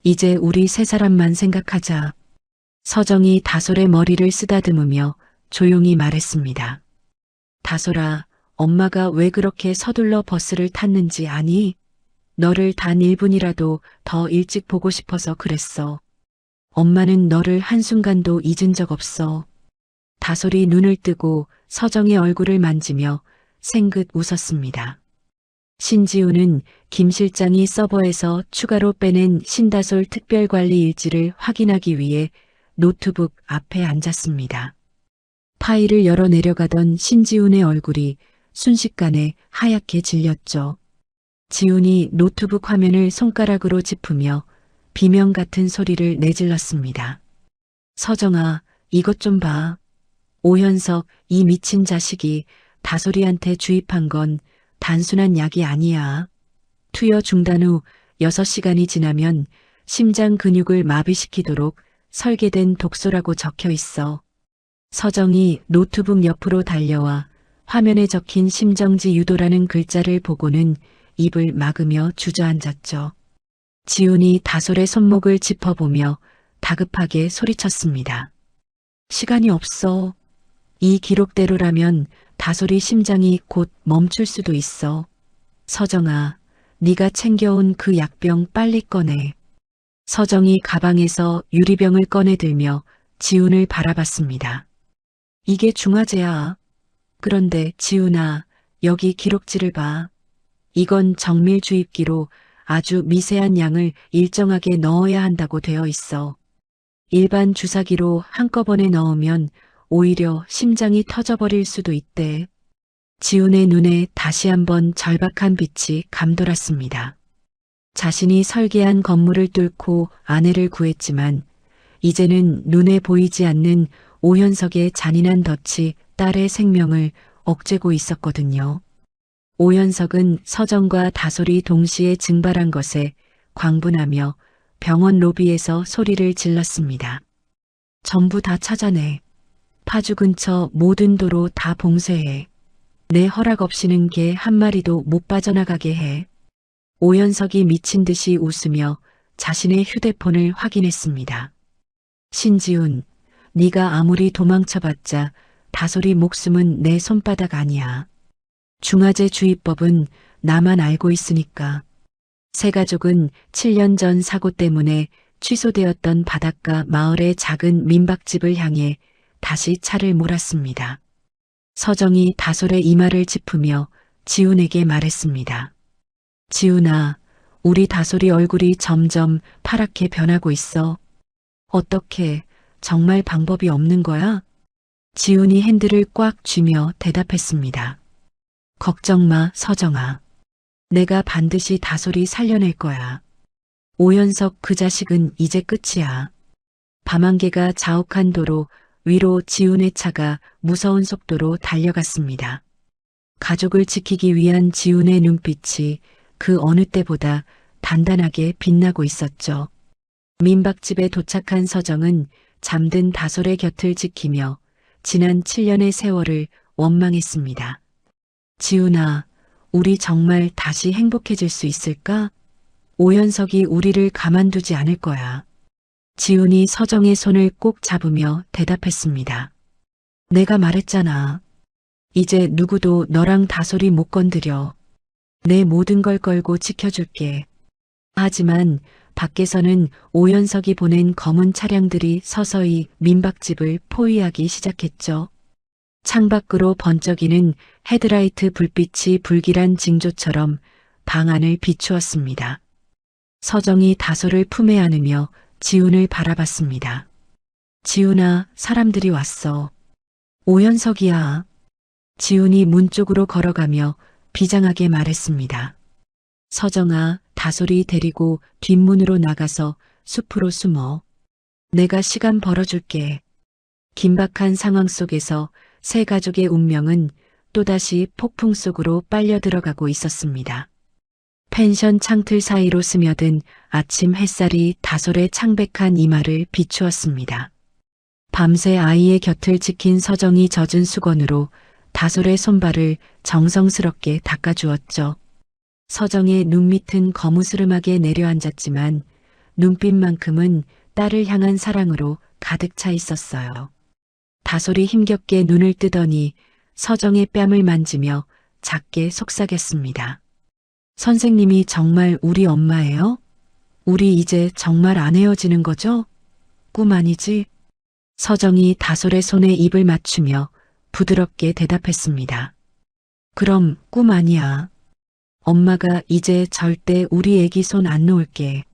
이제 우리 세 사람만 생각하자. 서정이 다솔의 머리를 쓰다듬으며 조용히 말했습니다. 다솔아, 엄마가 왜 그렇게 서둘러 버스를 탔는지 아니? 너를 단 1분이라도 더 일찍 보고 싶어서 그랬어. 엄마는 너를 한순간도 잊은 적 없어. 다솔이 눈을 뜨고 서정의 얼굴을 만지며 생긋 웃었습니다. 신지우는 김 실장이 서버에서 추가로 빼낸 신다솔 특별관리 일지를 확인하기 위해 노트북 앞에 앉았습니다. 파일을 열어 내려가던 신지훈의 얼굴이 순식간에 하얗게 질렸죠. 지훈이 노트북 화면을 손가락으로 짚으며 비명 같은 소리를 내질렀습니다. 서정아, 이것 좀 봐. 오현석, 이 미친 자식이 다솔이한테 주입한 건 단순한 약이 아니야. 투여 중단 후 6시간이 지나면 심장 근육을 마비시키도록 설계된 독소라고 적혀 있어. 서정이 노트북 옆으로 달려와 화면에 적힌 심정지 유도라는 글자를 보고는 입을 막으며 주저앉았죠. 지훈이 다솔의 손목을 짚어보며 다급하게 소리쳤습니다. 시간이 없어. 이 기록대로라면 다솔이 심장이 곧 멈출 수도 있어. 서정아, 네가 챙겨온 그 약병 빨리 꺼내. 서정이 가방에서 유리병을 꺼내들며 지훈을 바라봤습니다. 이게 중화제야. 그런데 지훈아, 여기 기록지를 봐. 이건 정밀 주입기로 아주 미세한 양을 일정하게 넣어야 한다고 되어 있어. 일반 주사기로 한꺼번에 넣으면 오히려 심장이 터져버릴 수도 있대. 지훈의 눈에 다시 한번 절박한 빛이 감돌았습니다. 자신이 설계한 건물을 뚫고 아내를 구했지만 이제는 눈에 보이지 않는 오현석의 잔인한 덫이 딸의 생명을 억제고 있었거든요. 오현석은 서정과 다솔이 동시에 증발한 것에 광분하며 병원 로비에서 소리를 질렀습니다. 전부 다 찾아내. 파주 근처 모든 도로 다 봉쇄해. 내 허락 없이는 개 한 마리도 못 빠져나가게 해. 오현석이 미친 듯이 웃으며 자신의 휴대폰을 확인했습니다. 신지훈, 네가 아무리 도망쳐봤자 다솔이 목숨은 내 손바닥 아니야. 중화제 주의법은 나만 알고 있으니까. 세 가족은 7년 전 사고 때문에 취소되었던 바닷가 마을의 작은 민박집을 향해 다시 차를 몰았습니다. 서정이 다솔의 이마를 짚으며 지훈에게 말했습니다. 지훈아, 우리 다솔이 얼굴이 점점 파랗게 변하고 있어. 어떻게, 정말 방법이 없는 거야? 지훈이 핸들을 꽉 쥐며 대답했습니다. 걱정 마, 서정아. 내가 반드시 다솔이 살려낼 거야. 오현석 그 자식은 이제 끝이야. 밤안개가 자욱한 도로 위로 지훈의 차가 무서운 속도로 달려갔습니다. 가족을 지키기 위한 지훈의 눈빛이 그 어느 때보다 단단하게 빛나고 있었죠. 민박집에 도착한 서정은 잠든 다솔의 곁을 지키며 지난 7년의 세월을 원망했습니다. 지훈아, 우리 정말 다시 행복해질 수 있을까? 오현석이 우리를 가만두지 않을 거야. 지훈이 서정의 손을 꼭 잡으며 대답했습니다. 내가 말했잖아. 이제 누구도 너랑 다솔이 못 건드려. 내 모든 걸 걸고 지켜줄게. 하지만 밖에서는 오현석이 보낸 검은 차량들이 서서히 민박집을 포위하기 시작했죠. 창밖으로 번쩍이는 헤드라이트 불빛이 불길한 징조처럼 방 안을 비추었습니다. 서정이 다소를 품에 안으며 지훈을 바라봤습니다. 지훈아, 사람들이 왔어. 오연석이야. 지훈이 문 쪽으로 걸어가며 비장하게 말했습니다. 서정아, 다솔이 데리고 뒷문으로 나가서 숲으로 숨어. 내가 시간 벌어줄게. 긴박한 상황 속에서 세 가족의 운명은 또다시 폭풍 속으로 빨려 들어가고 있었습니다. 펜션 창틀 사이로 스며든 아침 햇살이 다솔의 창백한 이마를 비추었습니다. 밤새 아이의 곁을 지킨 서정이 젖은 수건으로 다솔의 손발을 정성스럽게 닦아주었죠. 서정의 눈밑은 거무스름하게 내려앉았지만 눈빛만큼은 딸을 향한 사랑으로 가득 차 있었어요. 다솔이 힘겹게 눈을 뜨더니 서정의 뺨을 만지며 작게 속삭였습니다. 선생님이 정말 우리 엄마예요? 우리 이제 정말 안 헤어지는 거죠? 꿈 아니지? 서정이 다솔의 손에 입을 맞추며 부드럽게 대답했습니다. 그럼 꿈 아니야. 엄마가 이제 절대 우리 애기 손 안 놓을게.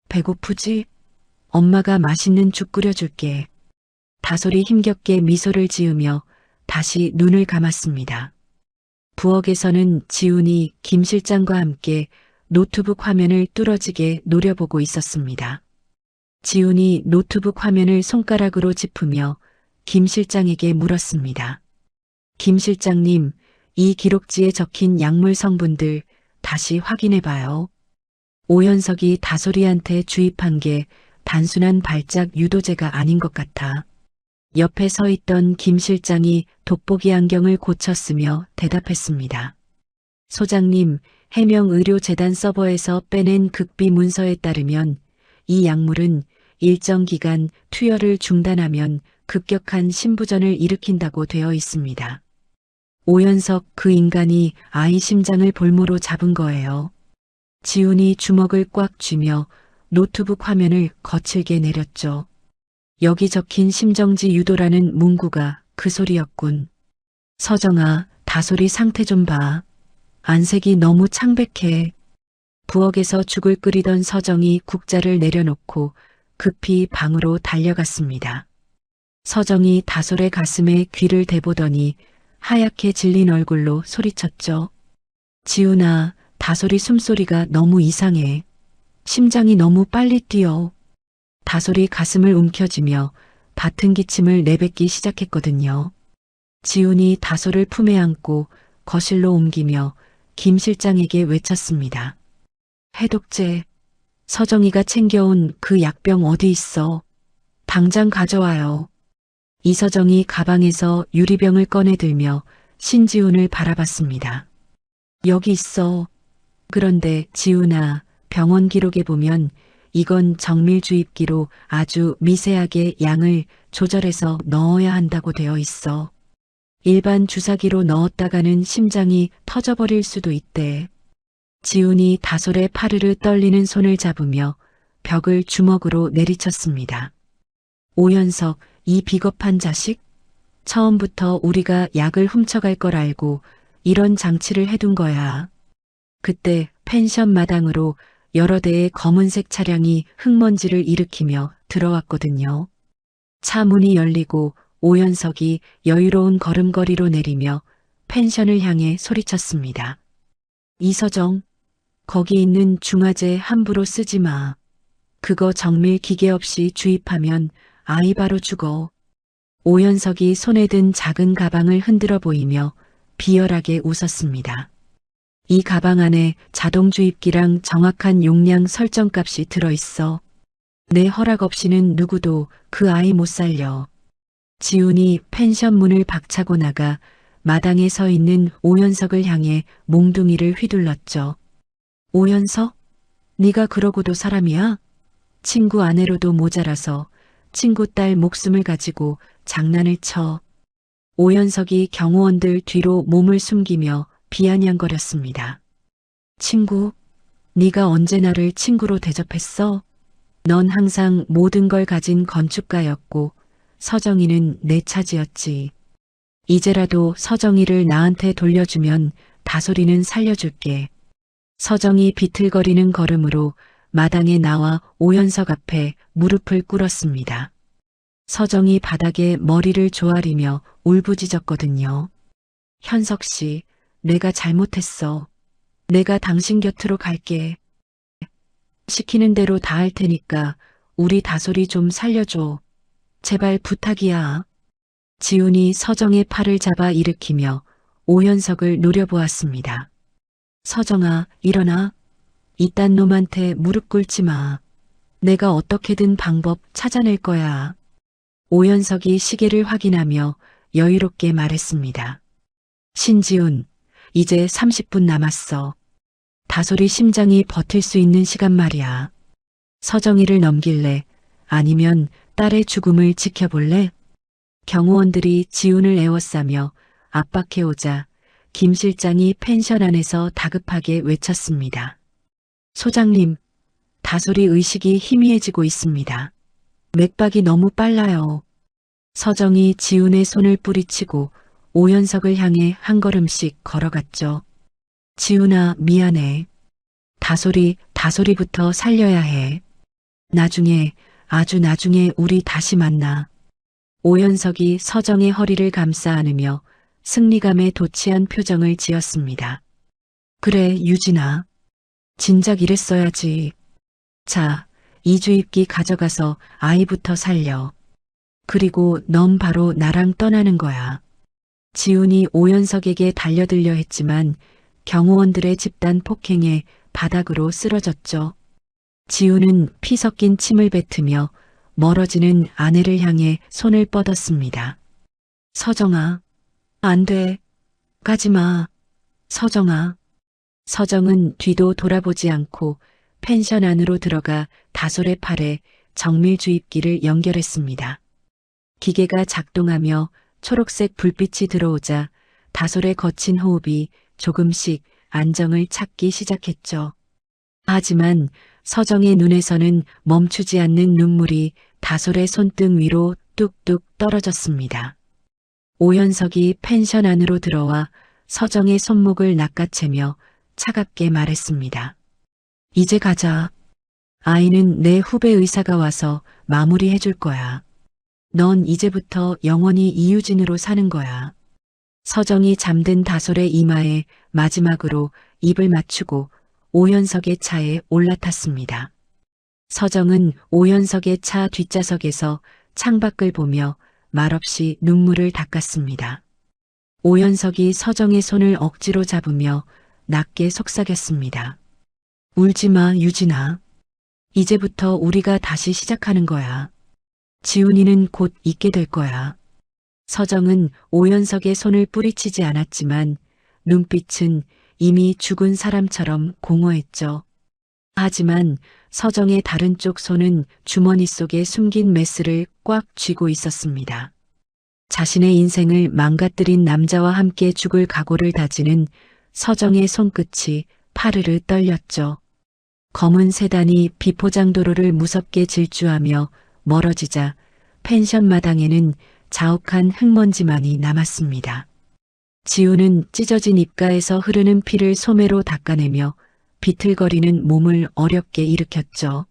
배고프지? 엄마가 맛있는 죽 끓여줄게. 다솔이 힘겹게 미소를 지으며 다시 눈을 감았습니다. 부엌에서는 지훈이 김 실장과 함께 노트북 화면을 뚫어지게 노려보고 있었습니다. 지훈이 노트북 화면을 손가락으로 짚으며 김 실장에게 물었습니다. 김 실장님, 이 기록지에 적힌 약물 성분들 다시 확인해봐요. 오현석이 다솔이한테 주입한 게 단순한 발작 유도제가 아닌 것 같아. 옆에 서 있던 김 실장이 돋보기 안경을 고쳤으며 대답했습니다. 소장님, 해명의료재단 서버에서 빼낸 극비 문서에 따르면 이 약물은 일정 기간 투여를 중단하면 급격한 심부전을 일으킨다고 되어 있습니다. 오연석 그 인간이 아이 심장을 볼모로 잡은 거예요. 지훈이 주먹을 꽉 쥐며 노트북 화면을 거칠게 내렸죠. 여기 적힌 심정지 유도라는 문구가 그 소리였군. 서정아, 다솔이 상태 좀 봐. 안색이 너무 창백해. 부엌에서 죽을 끓이던 서정이 국자를 내려놓고 급히 방으로 달려갔습니다. 서정이 다솔의 가슴에 귀를 대보더니 하얗게 질린 얼굴로 소리쳤죠. 지훈아, 다솔이 숨소리가 너무 이상해. 심장이 너무 빨리 뛰어. 다솔이 가슴을 움켜쥐며 밭은 기침을 내뱉기 시작했거든요. 지훈이 다솔을 품에 안고 거실로 옮기며 김 실장에게 외쳤습니다. 해독제, 서정이가 챙겨온 그 약병 어디 있어? 당장 가져와요. 이서정이 가방에서 유리병을 꺼내들며 신지훈을 바라봤습니다. 여기 있어. 그런데 지훈아, 병원 기록에 보면 이건 정밀주입기로 아주 미세하게 양을 조절해서 넣어야 한다고 되어 있어. 일반 주사기로 넣었다가는 심장이 터져버릴 수도 있대. 지훈이 다솔의 파르르 떨리는 손을 잡으며 벽을 주먹으로 내리쳤습니다. 오연석, 이 비겁한 자식? 처음부터 우리가 약을 훔쳐갈 걸 알고 이런 장치를 해둔 거야. 그때 펜션 마당으로 여러 대의 검은색 차량이 흙먼지를 일으키며 들어왔거든요. 차 문이 열리고 오연석이 여유로운 걸음걸이로 내리며 펜션을 향해 소리쳤습니다. 이서정, 거기 있는 중화제 함부로 쓰지 마. 그거 정밀 기계 없이 주입하면 아이 바로 죽어. 오연석이 손에 든 작은 가방을 흔들어 보이며 비열하게 웃었습니다. 이 가방 안에 자동 주입기랑 정확한 용량 설정값이 들어있어. 내 허락 없이는 누구도 그 아이 못 살려. 지훈이 펜션 문을 박차고 나가 마당에 서 있는 오연석을 향해 몽둥이를 휘둘렀죠. 오연석? 네가 그러고도 사람이야? 친구 아내로도 모자라서 친구 딸 목숨을 가지고 장난을 쳐. 오연석이 경호원들 뒤로 몸을 숨기며 비아냥거렸습니다. 친구, 네가 언제 나를 친구로 대접했어? 넌 항상 모든 걸 가진 건축가였고 서정이는 내 차지였지. 이제라도 서정이를 나한테 돌려주면 다솔이는 살려줄게. 서정이 비틀거리는 걸음으로 마당에 나와 오현석 앞에 무릎을 꿇었습니다. 서정이 바닥에 머리를 조아리며 울부짖었거든요. 현석 씨, 내가 잘못했어. 내가 당신 곁으로 갈게. 시키는 대로 다 할 테니까 우리 다솔이 좀 살려줘. 제발 부탁이야. 지훈이 서정의 팔을 잡아 일으키며 오현석을 노려보았습니다. 서정아, 일어나. 이딴 놈한테 무릎 꿇지 마. 내가 어떻게든 방법 찾아낼 거야. 오현석이 시계를 확인하며 여유롭게 말했습니다. 신지훈, 이제 30분 남았어. 다솔이 심장이 버틸 수 있는 시간 말이야. 서정이를 넘길래? 아니면 딸의 죽음을 지켜볼래? 경호원들이 지훈을 에워싸며 압박해오자 김 실장이 펜션 안에서 다급하게 외쳤습니다. 소장님, 다솔이 의식이 희미해지고 있습니다. 맥박이 너무 빨라요. 서정이 지훈의 손을 뿌리치고 오현석을 향해 한 걸음씩 걸어갔죠. 지훈아, 미안해. 다솔이부터 살려야 해. 나중에, 아주 나중에 우리 다시 만나. 오현석이 서정의 허리를 감싸 안으며 승리감에 도취한 표정을 지었습니다. 그래, 유진아. 진작 이랬어야지. 자, 이주입기 가져가서 아이부터 살려. 그리고 넌 바로 나랑 떠나는 거야. 지훈이 오현석에게 달려들려 했지만 경호원들의 집단 폭행에 바닥으로 쓰러졌죠. 지훈은 피 섞인 침을 뱉으며 멀어지는 아내를 향해 손을 뻗었습니다. 서정아, 안 돼. 가지 마. 서정아. 서정은 뒤도 돌아보지 않고 펜션 안으로 들어가 다솔의 팔에 정밀 주입기를 연결했습니다. 기계가 작동하며 초록색 불빛이 들어오자 다솔의 거친 호흡이 조금씩 안정을 찾기 시작했죠. 하지만 서정의 눈에서는 멈추지 않는 눈물이 다솔의 손등 위로 뚝뚝 떨어졌습니다. 오현석이 펜션 안으로 들어와 서정의 손목을 낚아채며 차갑게 말했습니다. 이제 가자. 아이는 내 후배 의사가 와서 마무리해 줄 거야. 넌 이제부터 영원히 이유진으로 사는 거야. 서정이 잠든 다솔의 이마에 마지막으로 입을 맞추고 오현석의 차에 올라탔습니다. 서정은 오현석의 차 뒷좌석에서 창밖을 보며 말없이 눈물을 닦았습니다. 오현석이 서정의 손을 억지로 잡으며 낮게 속삭였습니다. 울지 마, 유진아. 이제부터 우리가 다시 시작하는 거야. 지훈이는 곧 있게 될 거야. 서정은 오현석의 손을 뿌리치지 않았지만 눈빛은 이미 죽은 사람처럼 공허했죠. 하지만 서정의 다른 쪽 손은 주머니 속에 숨긴 메스를 꽉 쥐고 있었습니다. 자신의 인생을 망가뜨린 남자와 함께 죽을 각오를 다지는 서정의 손끝이 파르르 떨렸죠. 검은 세단이 비포장도로를 무섭게 질주하며 멀어지자 펜션 마당에는 자욱한 흙먼지만이 남았습니다. 지훈은 찢어진 입가에서 흐르는 피를 소매로 닦아내며 비틀거리는 몸을 어렵게 일으켰죠.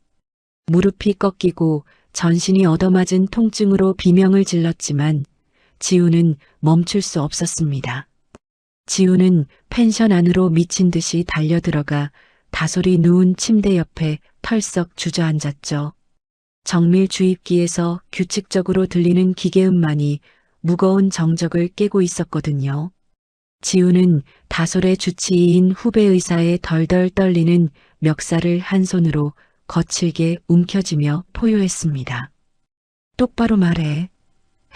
무릎이 꺾이고 전신이 얻어맞은 통증으로 비명을 질렀지만 지훈은 멈출 수 없었습니다. 지훈은 펜션 안으로 미친 듯이 달려들어가 다솔이 누운 침대 옆에 털썩 주저앉았죠. 정밀 주입기에서 규칙적으로 들리는 기계음만이 무거운 정적을 깨고 있었거든요. 지훈은 다솔의 주치의인 후배 의사의 덜덜 떨리는 멱살을 한 손으로 거칠게 움켜쥐며 포효했습니다. 똑바로 말해.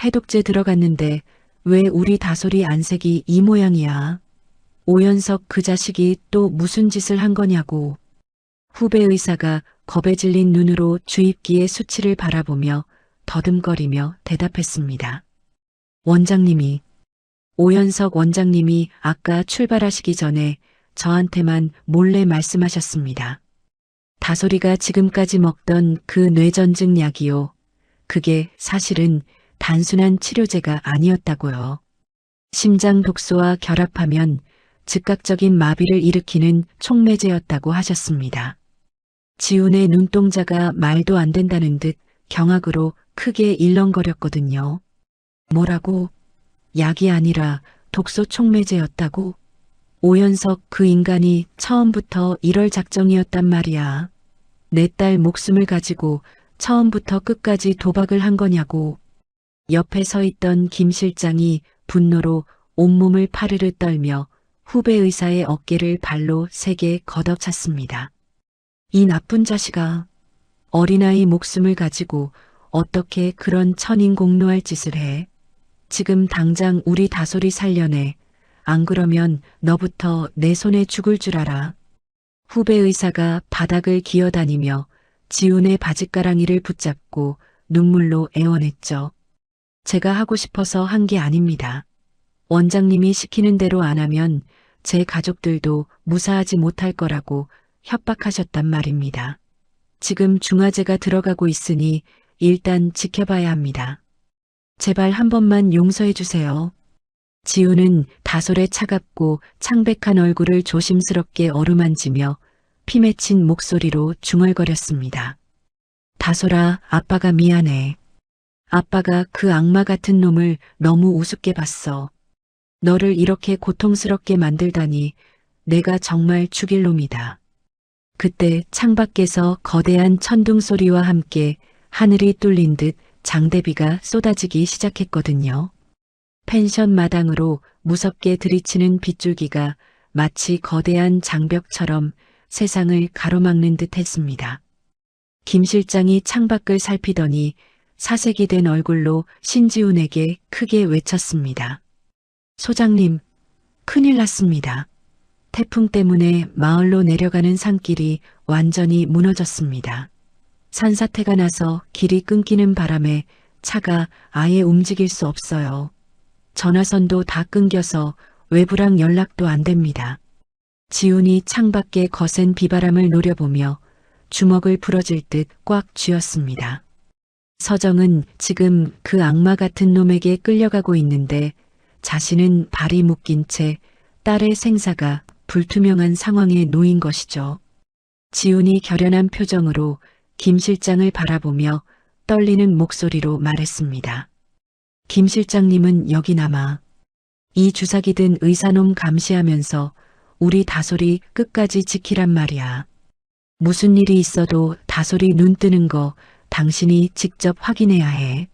해독제 들어갔는데 왜 우리 다솔이 안색이 이 모양이야? 오현석 그 자식이 또 무슨 짓을 한 거냐고. 후배 의사가 겁에 질린 눈으로 주입기의 수치를 바라보며 더듬거리며 대답했습니다. 원장님이, 오현석 원장님이 아까 출발하시기 전에 저한테만 몰래 말씀하셨습니다. 다솔이가 지금까지 먹던 그 뇌전증 약이요. 그게 사실은 단순한 치료제가 아니었다고요. 심장 독소와 결합하면 즉각적인 마비를 일으키는 촉매제였다고 하셨습니다. 지훈의 눈동자가 말도 안 된다는 듯 경악으로 크게 일렁거렸거든요. 뭐라고? 약이 아니라 독소 촉매제였다고? 오연석 그 인간이 처음부터 이럴 작정이었단 말이야. 내 딸 목숨을 가지고 처음부터 끝까지 도박을 한 거냐고. 옆에 서 있던 김 실장이 분노로 온몸을 파르르 떨며 후배 의사의 어깨를 발로 세게 걷어찼습니다. 이 나쁜 자식아. 어린아이 목숨을 가지고 어떻게 그런 천인공노할 짓을 해. 지금 당장 우리 다솔이 살려내. 안 그러면 너부터 내 손에 죽을 줄 알아. 후배 의사가 바닥을 기어다니며 지훈의 바짓가랑이를 붙잡고 눈물로 애원했죠. 제가 하고 싶어서 한 게 아닙니다. 원장님이 시키는 대로 안 하면 제 가족들도 무사하지 못할 거라고 협박하셨단 말입니다. 지금 중화제가 들어가고 있으니 일단 지켜봐야 합니다. 제발 한 번만 용서해 주세요. 지훈은 다솔의 차갑고 창백한 얼굴을 조심스럽게 어루만지며 피 맺힌 목소리로 중얼거렸습니다. 다솔아, 아빠가 미안해. 아빠가 그 악마 같은 놈을 너무 우습게 봤어. 너를 이렇게 고통스럽게 만들다니 내가 정말 죽일 놈이다. 그때 창밖에서 거대한 천둥 소리와 함께 하늘이 뚫린 듯 장대비가 쏟아지기 시작했거든요. 펜션 마당으로 무섭게 들이치는 빗줄기가 마치 거대한 장벽처럼 세상을 가로막는 듯 했습니다. 김 실장이 창밖을 살피더니 사색이 된 얼굴로 신지훈에게 크게 외쳤습니다. 소장님, 큰일 났습니다. 태풍 때문에 마을로 내려가는 산길이 완전히 무너졌습니다. 산사태가 나서 길이 끊기는 바람에 차가 아예 움직일 수 없어요. 전화선도 다 끊겨서 외부랑 연락도 안 됩니다. 지훈이 창밖에 거센 비바람을 노려보며 주먹을 부러질 듯 꽉 쥐었습니다. 서정은 지금 그 악마 같은 놈에게 끌려가고 있는데 자신은 발이 묶인 채 딸의 생사가 불투명한 상황에 놓인 것이죠. 지훈이 결연한 표정으로 김 실장을 바라보며 떨리는 목소리로 말했습니다. 김 실장님은 여기 남아. 이 주사기 든 의사놈 감시하면서 우리 다솔이 끝까지 지키란 말이야. 무슨 일이 있어도 다솔이 눈 뜨는 거 당신이 직접 확인해야 해.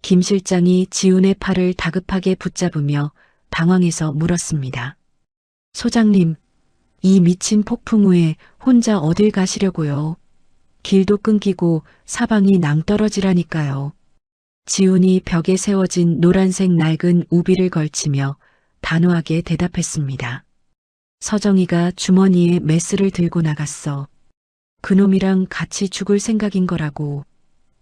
김 실장이 지훈의 팔을 다급하게 붙잡으며 당황해서 물었습니다. 소장님, 이 미친 폭풍 후에 혼자 어딜 가시려고요? 길도 끊기고 사방이 낭떠러지라니까요. 지훈이 벽에 세워진 노란색 낡은 우비를 걸치며 단호하게 대답했습니다. 서정이가 주머니에 메스를 들고 나갔어. 그놈이랑 같이 죽을 생각인 거라고.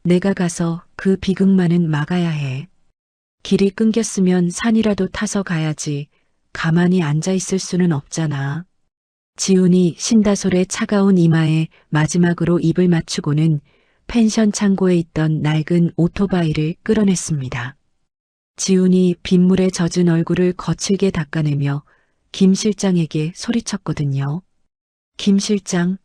내가 가서 그 비극만은 막아야 해. 길이 끊겼으면 산이라도 타서 가야지. 가만히 앉아 있을 수는 없잖아. 지훈이 신다솔의 차가운 이마에 마지막으로 입을 맞추고는 펜션 창고에 있던 낡은 오토바이를 끌어냈습니다. 지훈이 빗물에 젖은 얼굴을 거칠게 닦아내며 김 실장에게 소리쳤거든요. 김 실장,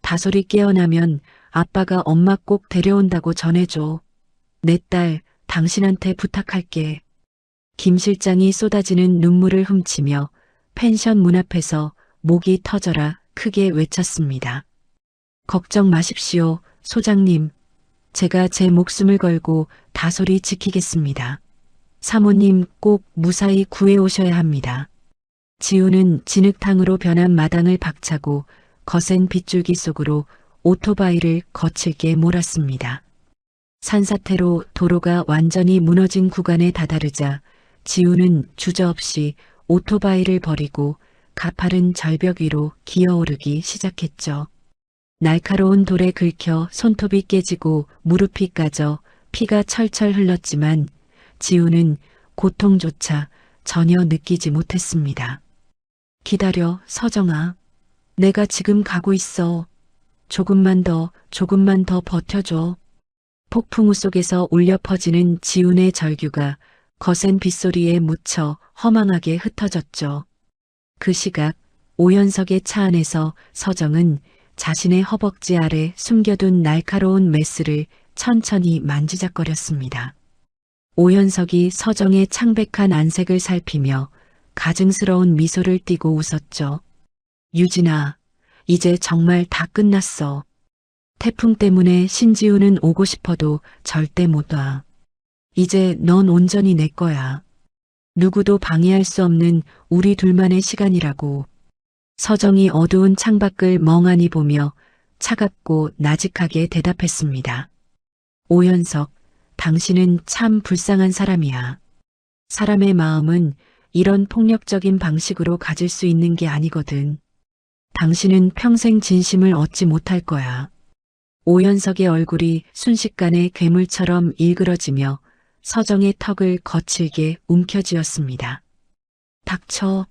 다솔이 깨어나면 아빠가 엄마 꼭 데려온다고 전해줘. 내 딸, 당신한테 부탁할게. 김 실장이 쏟아지는 눈물을 훔치며 펜션 문 앞에서 목이 터져라 크게 외쳤습니다. 걱정 마십시오, 소장님. 제가 제 목숨을 걸고 다솔이 지키겠습니다. 사모님 꼭 무사히 구해오셔야 합니다. 지훈은 진흙탕으로 변한 마당을 박차고 거센 빗줄기 속으로 오토바이를 거칠게 몰았습니다. 산사태로 도로가 완전히 무너진 구간에 다다르자 지훈은 주저없이 오토바이를 버리고 가파른 절벽 위로 기어오르기 시작했죠. 날카로운 돌에 긁혀 손톱이 깨지고 무릎이 까져 피가 철철 흘렀지만 지훈은 고통조차 전혀 느끼지 못했습니다. 기다려, 서정아. 내가 지금 가고 있어. 조금만 더 버텨줘. 폭풍우 속에서 울려 퍼지는 지훈의 절규가 거센 빗소리에 묻혀 허망하게 흩어졌죠. 그 시각 오연석의 차 안에서 서정은 자신의 허벅지 아래 숨겨둔 날카로운 메스를 천천히 만지작거렸습니다. 오연석이 서정의 창백한 안색을 살피며 가증스러운 미소를 띠고 웃었죠. 유진아, 이제 정말 다 끝났어. 태풍 때문에 신지우는 오고 싶어도 절대 못 와. 이제 넌 온전히 내 거야. 누구도 방해할 수 없는 우리 둘만의 시간이라고. 서정이 어두운 창밖을 멍하니 보며 차갑고 나직하게 대답했습니다. 오연석, 당신은 참 불쌍한 사람이야. 사람의 마음은 이런 폭력적인 방식으로 가질 수 있는 게 아니거든. 당신은 평생 진심을 얻지 못할 거야. 오연석의 얼굴이 순식간에 괴물처럼 일그러지며 서정의 턱을 거칠게 움켜쥐었습니다. 닥쳐.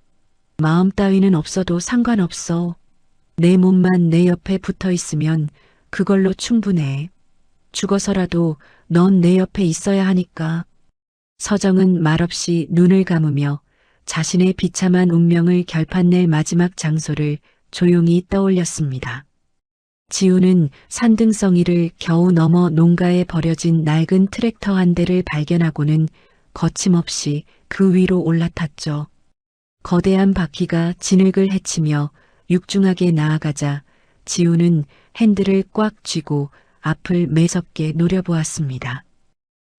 마음 따위는 없어도 상관없어. 내 몸만 내 옆에 붙어 있으면 그걸로 충분해. 죽어서라도 넌 내 옆에 있어야 하니까. 서정은 말없이 눈을 감으며 자신의 비참한 운명을 결판낼 마지막 장소를 조용히 떠올렸습니다. 지우는 산등성이를 겨우 넘어 농가에 버려진 낡은 트랙터 한 대를 발견하고는 거침없이 그 위로 올라탔죠. 거대한 바퀴가 진흙을 헤치며 육중하게 나아가자 지우는 핸들을 꽉 쥐고 앞을 매섭게 노려보았습니다.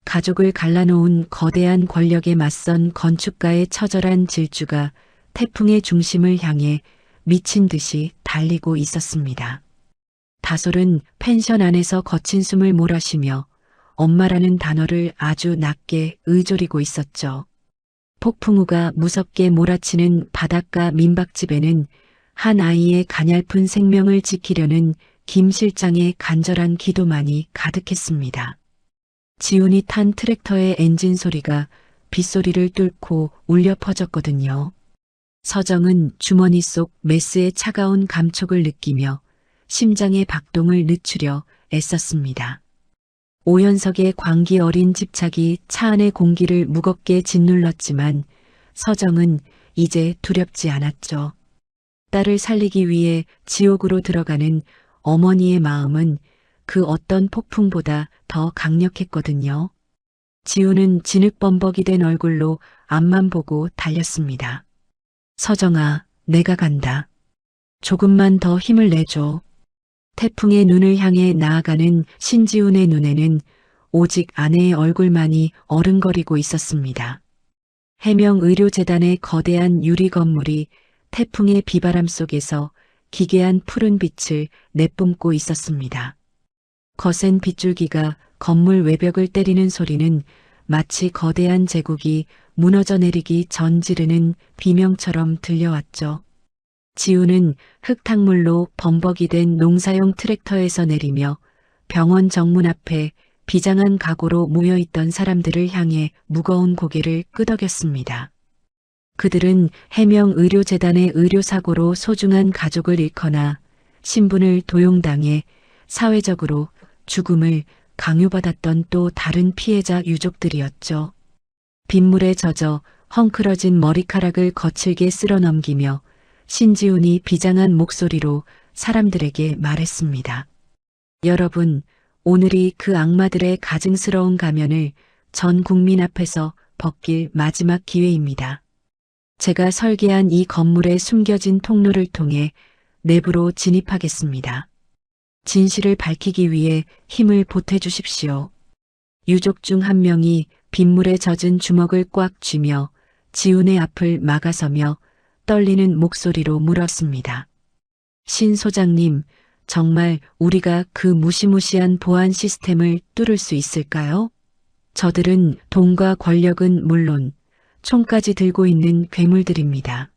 가족을 갈라놓은 거대한 권력에 맞선 건축가의 처절한 질주가 태풍의 중심을 향해 미친 듯이 달리고 있었습니다. 다솔은 펜션 안에서 거친 숨을 몰아쉬며 엄마라는 단어를 아주 낮게 의조리고 있었죠. 폭풍우가 무섭게 몰아치는 바닷가 민박집에는 한 아이의 가냘픈 생명을 지키려는 김 실장의 간절한 기도만이 가득했습니다. 지훈이 탄 트랙터의 엔진 소리가 빗소리를 뚫고 울려 퍼졌거든요. 서정은 주머니 속 메스의 차가운 감촉을 느끼며 심장의 박동을 늦추려 애썼습니다. 오연석의 광기 어린 집착이 차 안의 공기를 무겁게 짓눌렀지만 서정은 이제 두렵지 않았죠. 딸을 살리기 위해 지옥으로 들어가는 어머니의 마음은 그 어떤 폭풍보다 더 강력했거든요. 지우는 진흙범벅이 된 얼굴로 앞만 보고 달렸습니다. 서정아, 내가 간다. 조금만 더 힘을 내줘. 태풍의 눈을 향해 나아가는 신지훈의 눈에는 오직 아내의 얼굴만이 어른거리고 있었습니다. 해명의료재단의 거대한 유리 건물이 태풍의 비바람 속에서 기괴한 푸른 빛을 내뿜고 있었습니다. 거센 빗줄기가 건물 외벽을 때리는 소리는 마치 거대한 제국이 무너져 내리기 전 지르는 비명처럼 들려왔죠. 지우는 흙탕물로 범벅이 된 농사용 트랙터에서 내리며 병원 정문 앞에 비장한 각오로 모여있던 사람들을 향해 무거운 고개를 끄덕였습니다. 그들은 해명의료재단의 의료사고로 소중한 가족을 잃거나 신분을 도용당해 사회적으로 죽음을 강요받았던 또 다른 피해자 유족들이었죠. 빗물에 젖어 헝클어진 머리카락을 거칠게 쓸어넘기며 신지훈이 비장한 목소리로 사람들에게 말했습니다. 여러분, 오늘이 그 악마들의 가증스러운 가면을 전 국민 앞에서 벗길 마지막 기회입니다. 제가 설계한 이 건물의 숨겨진 통로를 통해 내부로 진입하겠습니다. 진실을 밝히기 위해 힘을 보태주십시오. 유족 중 한 명이 빗물에 젖은 주먹을 꽉 쥐며 지훈의 앞을 막아서며 떨리는 목소리로 물었습니다. 신 소장님, 정말 우리가 그 무시무시한 보안 시스템을 뚫을 수 있을까요? 저들은 돈과 권력은 물론 총까지 들고 있는 괴물들입니다.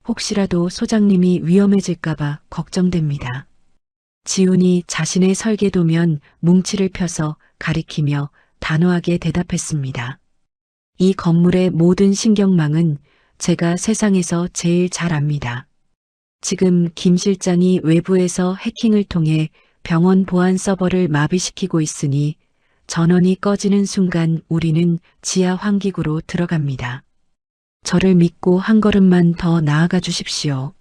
혹시라도 소장님이 위험해질까봐 걱정됩니다. 지훈이 자신의 설계도면 뭉치를 펴서 가리키며 단호하게 대답했습니다. 이 건물의 모든 신경망은 제가 세상에서 제일 잘 압니다. 지금 김 실장이 외부에서 해킹을 통해 병원 보안 서버를 마비시키고 있으니 전원이 꺼지는 순간 우리는 지하 환기구로 들어갑니다. 저를 믿고 한 걸음만 더 나아가 주십시오.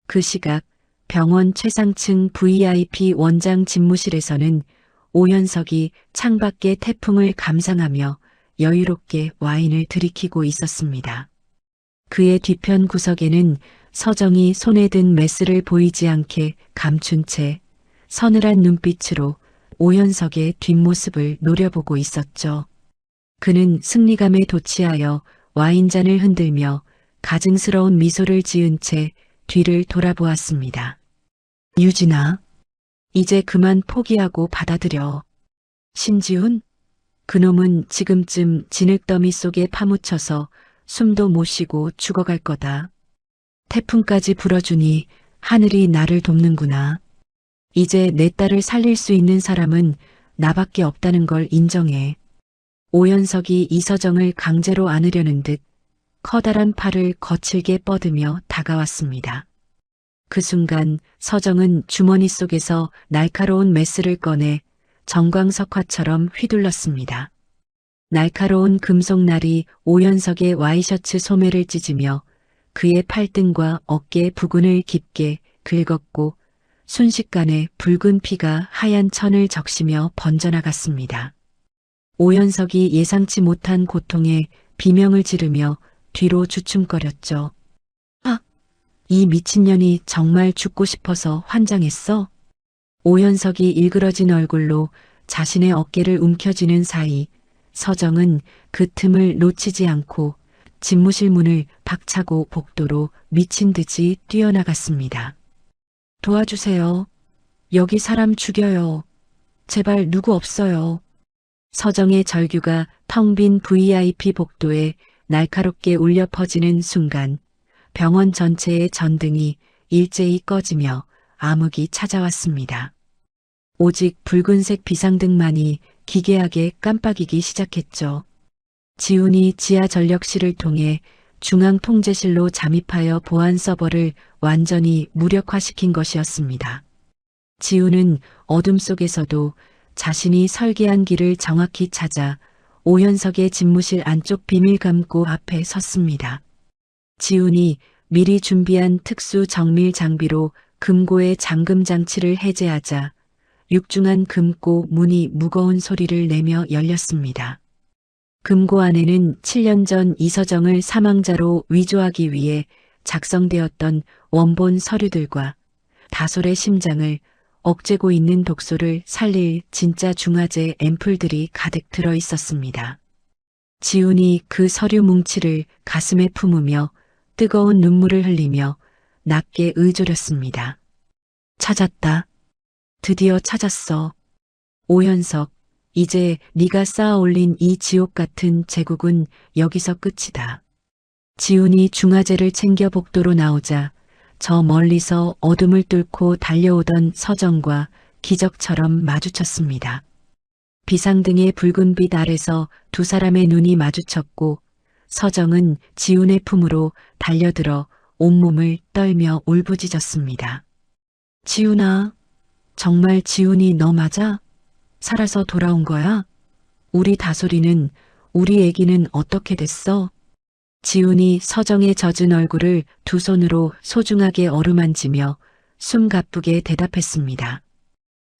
그 시각 병원 최상층 VIP 원장 집무실에서는 오현석이 창밖의 태풍을 감상하며 여유롭게 와인을 들이키고 있었습니다. 그의 뒤편 구석에는 서정이 손에 든 메스를 보이지 않게 감춘 채 서늘한 눈빛으로 오현석의 뒷모습을 노려보고 있었죠. 그는 승리감에 도취하여 와인잔을 흔들며 가증스러운 미소를 지은 채 뒤를 돌아보았습니다. 유진아, 이제 그만 포기하고 받아들여. 신지훈? 그놈은 지금쯤 진흙더미 속에 파묻혀서 숨도 못 쉬고 죽어갈 거다. 태풍까지 불어주니 하늘이 나를 돕는구나. 이제 내 딸을 살릴 수 있는 사람은 나밖에 없다는 걸 인정해. 오현석이 이서정을 강제로 안으려는 듯 커다란 팔을 거칠게 뻗으며 다가왔습니다. 그 순간 서정은 주머니 속에서 날카로운 메스를 꺼내 정광석화처럼 휘둘렀습니다. 날카로운 금속날이 오현석의 와이셔츠 소매를 찢으며 그의 팔등과 어깨 부근을 깊게 긁었고 순식간에 붉은 피가 하얀 천을 적시며 번져나갔습니다. 오현석이 예상치 못한 고통에 비명을 지르며 뒤로 주춤거렸죠. 아, 이 미친년이 정말 죽고 싶어서 환장했어? 오현석이 일그러진 얼굴로 자신의 어깨를 움켜쥐는 사이 서정은 그 틈을 놓치지 않고 집무실 문을 박차고 복도로 미친 듯이 뛰어나갔습니다. 도와주세요. 여기 사람 죽여요. 제발 누구 없어요. 서정의 절규가 텅 빈 VIP 복도에 날카롭게 울려 퍼지는 순간 병원 전체의 전등이 일제히 꺼지며 암흑이 찾아왔습니다. 오직 붉은색 비상등만이 기괴하게 깜빡이기 시작했죠. 지훈이 지하 전력실을 통해 중앙 통제실로 잠입하여 보안 서버를 완전히 무력화시킨 것이었습니다. 지훈은 어둠 속에서도 자신이 설계한 길을 정확히 찾아 오현석의 집무실 안쪽 비밀 금고 앞에 섰습니다. 지훈이 미리 준비한 특수 정밀 장비로 금고의 잠금 장치를 해제하자 육중한 금고 문이 무거운 소리를 내며 열렸습니다. 금고 안에는 7년 전 이서정을 사망자로 위조하기 위해 작성되었던 원본 서류들과 다솔의 심장을 억제고 있는 독소를 살릴 진짜 중화제 앰플들이 가득 들어 있었습니다. 지훈이 그 서류 뭉치를 가슴에 품으며 뜨거운 눈물을 흘리며 낮게 의조렸습니다. 찾았다. 드디어 찾았어. 오현석, 이제 네가 쌓아 올린 이 지옥 같은 제국은 여기서 끝이다. 지훈이 중화제를 챙겨 복도로 나오자 저 멀리서 어둠을 뚫고 달려오던 서정과 기적처럼 마주쳤습니다. 비상등의 붉은 빛 아래서 두 사람의 눈이 마주쳤고 서정은 지훈의 품으로 달려들어 온몸을 떨며 울부짖었습니다. 지훈아, 정말 지훈이 너 맞아? 살아서 돌아온 거야? 우리 다솔이는, 우리 애기는 어떻게 됐어? 지훈이 서정의 젖은 얼굴을 두 손으로 소중하게 어루만지며 숨 가쁘게 대답했습니다.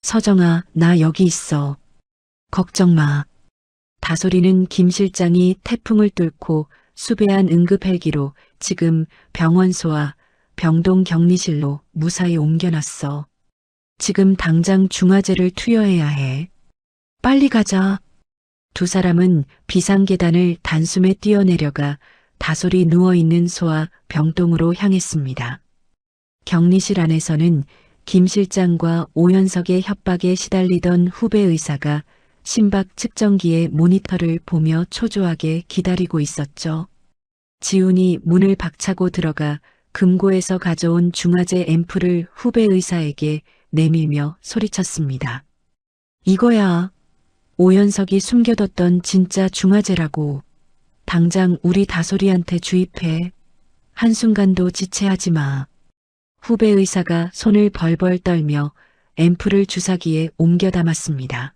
서정아, 나 여기 있어. 걱정 마. 다솔이는 김 실장이 태풍을 뚫고 수배한 응급 헬기로 지금 병원소와 병동 격리실로 무사히 옮겨놨어. 지금 당장 중화제를 투여해야 해. 빨리 가자. 두 사람은 비상계단을 단숨에 뛰어내려가 다솔이 누워있는 소와 병동으로 향했습니다. 격리실 안에서는 김 실장과 오현석의 협박에 시달리던 후배 의사가 심박 측정기의 모니터를 보며 초조하게 기다리고 있었죠. 지훈이 문을 박차고 들어가 금고에서 가져온 중화제 앰플을 후배 의사에게 내밀며 소리쳤습니다. 이거야. 오현석이 숨겨뒀던 진짜 중화제라고. 당장 우리 다솔이한테 주입해. 한순간도 지체하지 마. 후배 의사가 손을 벌벌 떨며 앰플을 주사기에 옮겨 담았습니다.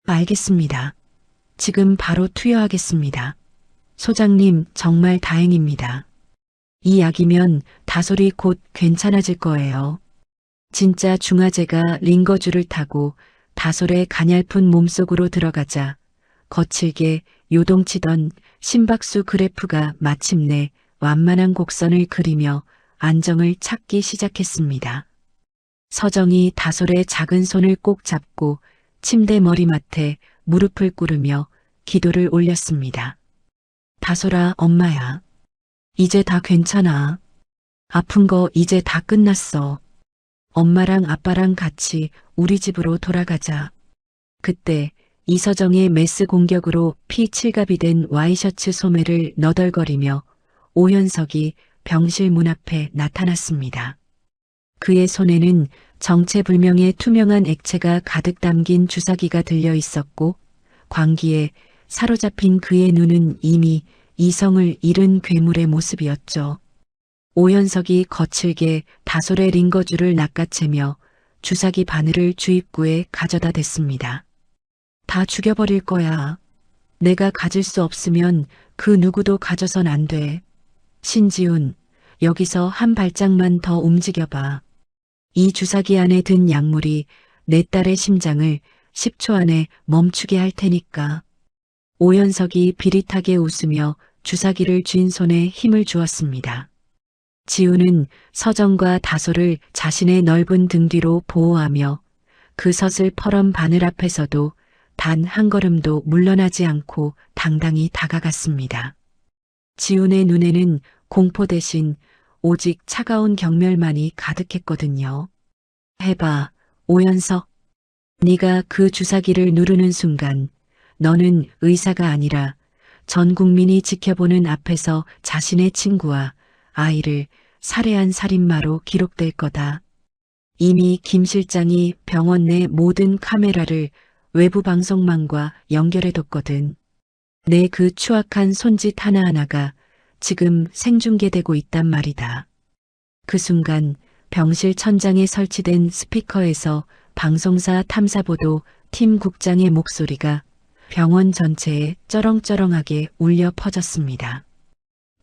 알겠습니다. 지금 바로 투여하겠습니다. 소장님, 정말 다행입니다. 이 약이면 다솔이 곧 괜찮아질 거예요. 진짜 중화제가 링거줄을 타고 다솔의 가냘픈 몸속으로 들어가자 거칠게 요동치던 심박수 그래프가 마침내 완만한 곡선을 그리며 안정을 찾기 시작했습니다. 서정이 다솔의 작은 손을 꼭 잡고 침대 머리맡에 무릎을 꿇으며 기도를 올렸습니다. 다솔아, 엄마야. 이제 다 괜찮아. 아픈 거 이제 다 끝났어. 엄마랑 아빠랑 같이 우리 집으로 돌아가자. 그때 이서정의 메스 공격으로 피 칠갑이 된 와이셔츠 소매를 너덜거리며 오현석이 병실 문 앞에 나타났습니다. 그의 손에는 정체불명의 투명한 액체가 가득 담긴 주사기가 들려 있었고 광기에 사로잡힌 그의 눈은 이미 이성을 잃은 괴물의 모습이었죠. 오현석이 거칠게 다솔의 링거줄을 낚아채며 주사기 바늘을 주입구에 가져다 댔습니다. 다 죽여버릴 거야. 내가 가질 수 없으면 그 누구도 가져선 안 돼. 신지훈, 여기서 한 발짝만 더 움직여봐. 이 주사기 안에 든 약물이 내 딸의 심장을 10초 안에 멈추게 할 테니까. 오현석이 비릿하게 웃으며 주사기를 쥔 손에 힘을 주었습니다. 지우는 서정과 다솔을 자신의 넓은 등 뒤로 보호하며 그 서슬퍼런 바늘 앞에서도 단 한 걸음도 물러나지 않고 당당히 다가갔습니다. 지훈의 눈에는 공포 대신 오직 차가운 경멸만이 가득했거든요. 해봐, 오현석. 네가 그 주사기를 누르는 순간 너는 의사가 아니라 전 국민이 지켜보는 앞에서 자신의 친구와 아이를 살해한 살인마로 기록될 거다. 이미 김 실장이 병원 내 모든 카메라를 외부 방송망과 연결해뒀거든. 내 그 추악한 손짓 하나하나가 지금 생중계되고 있단 말이다. 그 순간 병실 천장에 설치된 스피커에서 방송사 탐사보도 팀 국장의 목소리가 병원 전체에 쩌렁쩌렁하게 울려 퍼졌습니다.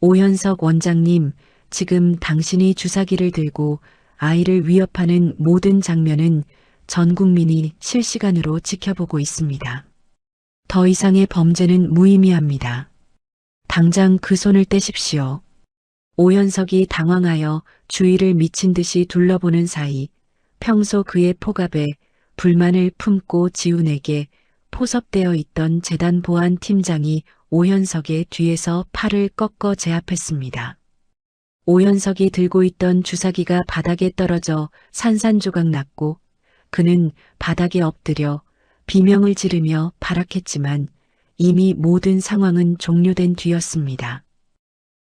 오현석 원장님, 지금 당신이 주사기를 들고 아이를 위협하는 모든 장면은 전 국민이 실시간으로 지켜보고 있습니다. 더 이상의 범죄는 무의미합니다. 당장 그 손을 떼십시오. 오현석이 당황하여 주위를 미친 듯이 둘러보는 사이 평소 그의 포갑에 불만을 품고 지훈에게 포섭되어 있던 재단 보안 팀장이 오현석의 뒤에서 팔을 꺾어 제압했습니다. 오현석이 들고 있던 주사기가 바닥에 떨어져 산산조각 났고 그는 바닥에 엎드려 비명을 지르며 발악했지만 이미 모든 상황은 종료된 뒤였습니다.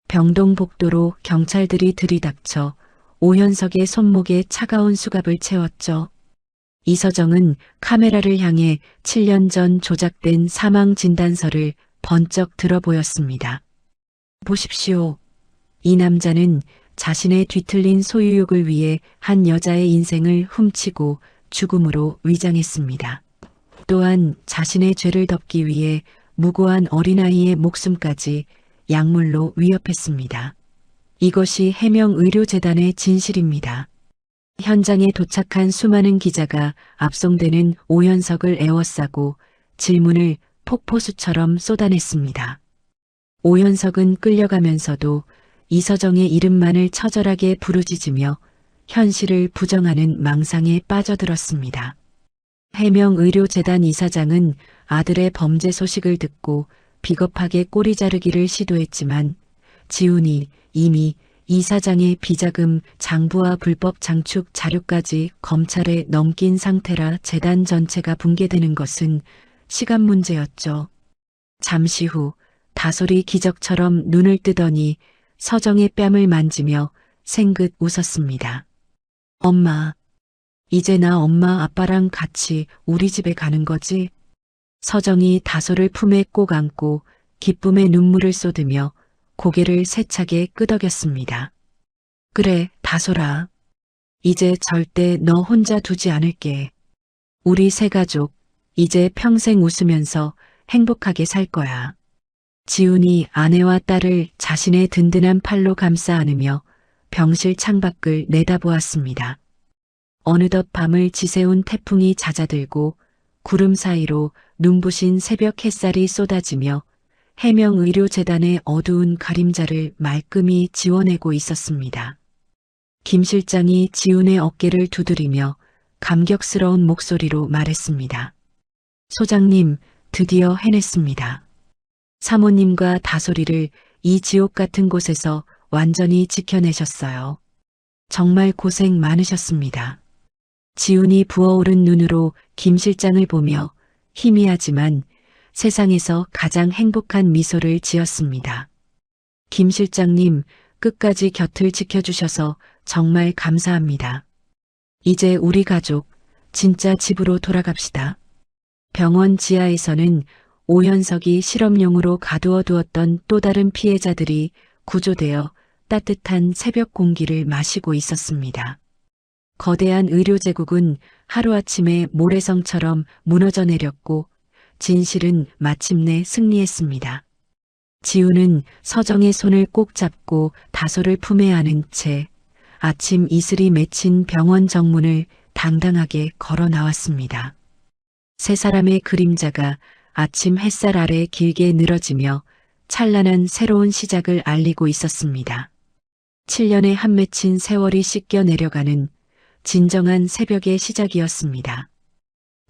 병동복도로 경찰들이 들이닥쳐 오현석의 손목에 차가운 수갑을 채웠죠. 이서정은 카메라를 향해 7년 전 조작된 사망 진단서를 번쩍 들어보였습니다. 보십시오. 이 남자는 자신의 뒤틀린 소유욕을 위해 한 여자의 인생을 훔치고 죽음으로 위장했습니다. 또한 자신의 죄를 덮기 위해 무고한 어린아이의 목숨까지 약물로 위협했습니다. 이것이 해명의료재단의 진실입니다. 현장에 도착한 수많은 기자가 압송되는 오현석을 에워싸고 질문을 폭포수처럼 쏟아냈습니다. 오현석은 끌려가면서도 이서정의 이름만을 처절하게 부르짖으며 현실을 부정하는 망상에 빠져들었습니다. 해명의료재단 이사장은 아들의 범죄 소식을 듣고 비겁하게 꼬리 자르기를 시도했지만 지훈이 이미 이사장의 비자금 장부와 불법 장축 자료까지 검찰에 넘긴 상태라 재단 전체가 붕괴되는 것은 시간 문제였죠. 잠시 후 다솔이 기적처럼 눈을 뜨더니 서정의 뺨을 만지며 생긋 웃었습니다. 엄마, 이제 나 엄마 아빠랑 같이 우리 집에 가는 거지? 서정이 다솔을 품에 꼭 안고 기쁨의 눈물을 쏟으며 고개를 세차게 끄덕였습니다. 그래, 다솔아. 이제 절대 너 혼자 두지 않을게. 우리 세 가족 이제 평생 웃으면서 행복하게 살 거야. 지훈이 아내와 딸을 자신의 든든한 팔로 감싸 안으며 병실 창밖을 내다보았습니다. 어느덧 밤을 지새운 태풍이 잦아들고 구름 사이로 눈부신 새벽 햇살이 쏟아지며 해명의료재단의 어두운 그림자를 말끔히 지워내고 있었습니다. 김 실장이 지훈의 어깨를 두드리며 감격스러운 목소리로 말했습니다. 소장님, 드디어 해냈습니다. 사모님과 다솔이를 이 지옥 같은 곳에서 완전히 지켜내셨어요. 정말 고생 많으셨습니다. 지훈이 부어오른 눈으로 김 실장을 보며 희미하지만 세상에서 가장 행복한 미소를 지었습니다. 김 실장님, 끝까지 곁을 지켜주셔서 정말 감사합니다. 이제 우리 가족 진짜 집으로 돌아갑시다. 병원 지하에서는 오현석이 실험용으로 가두어 두었던 또 다른 피해자들이 구조되어 따뜻한 새벽 공기를 마시고 있었습니다. 거대한 의료제국은 하루아침에 모래성처럼 무너져 내렸고 진실은 마침내 승리했습니다. 지훈은 서정의 손을 꼭 잡고 다솔을 품에 안은 채 아침 이슬이 맺힌 병원 정문을 당당하게 걸어 나왔습니다. 세 사람의 그림자가 아침 햇살 아래 길게 늘어지며 찬란한 새로운 시작을 알리고 있었습니다. 7년의 한 맺힌 세월이 씻겨 내려가는 진정한 새벽의 시작이었습니다.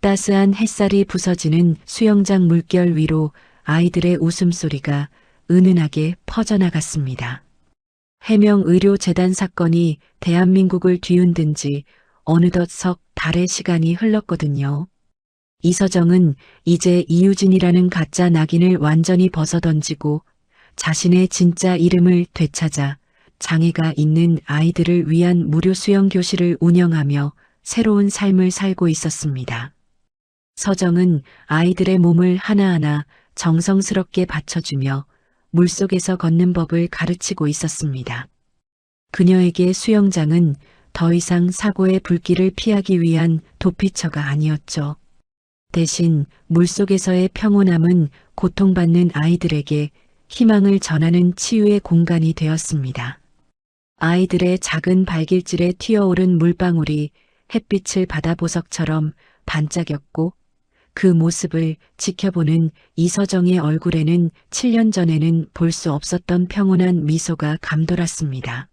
따스한 햇살이 부서지는 수영장 물결 위로 아이들의 웃음소리가 은은하게 퍼져나갔습니다. 해명의료재단 사건이 대한민국을 뒤흔든 지 어느덧 석 달의 시간이 흘렀거든요. 이서정은 이제 이유진이라는 가짜 낙인을 완전히 벗어던지고 자신의 진짜 이름을 되찾아 장애가 있는 아이들을 위한 무료 수영 교실을 운영하며 새로운 삶을 살고 있었습니다. 서정은 아이들의 몸을 하나하나 정성스럽게 받쳐주며 물속에서 걷는 법을 가르치고 있었습니다. 그녀에게 수영장은 더 이상 사고의 불길을 피하기 위한 도피처가 아니었죠. 대신 물속에서의 평온함은 고통받는 아이들에게 희망을 전하는 치유의 공간이 되었습니다. 아이들의 작은 발길질에 튀어오른 물방울이 햇빛을 받아 보석처럼 반짝였고 그 모습을 지켜보는 이서정의 얼굴에는 7년 전에는 볼 수 없었던 평온한 미소가 감돌았습니다.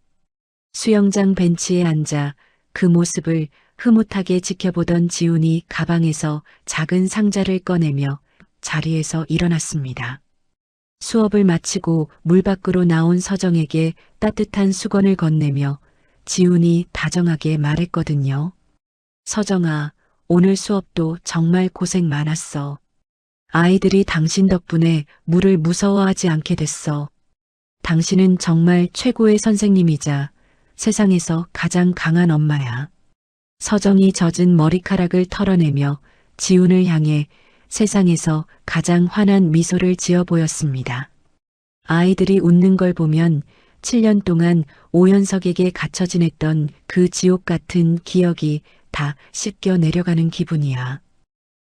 수영장 벤치에 앉아 그 모습을 흐뭇하게 지켜보던 지훈이 가방에서 작은 상자를 꺼내며 자리에서 일어났습니다. 수업을 마치고 물 밖으로 나온 서정에게 따뜻한 수건을 건네며 지훈이 다정하게 말했거든요. 서정아, 오늘 수업도 정말 고생 많았어. 아이들이 당신 덕분에 물을 무서워하지 않게 됐어. 당신은 정말 최고의 선생님이자 세상에서 가장 강한 엄마야. 서정이 젖은 머리카락을 털어내며 지훈을 향해 세상에서 가장 환한 미소를 지어 보였습니다. 아이들이 웃는 걸 보면 7년 동안 오현석에게 갇혀 지냈던 그 지옥 같은 기억이 다 씻겨 내려가는 기분이야.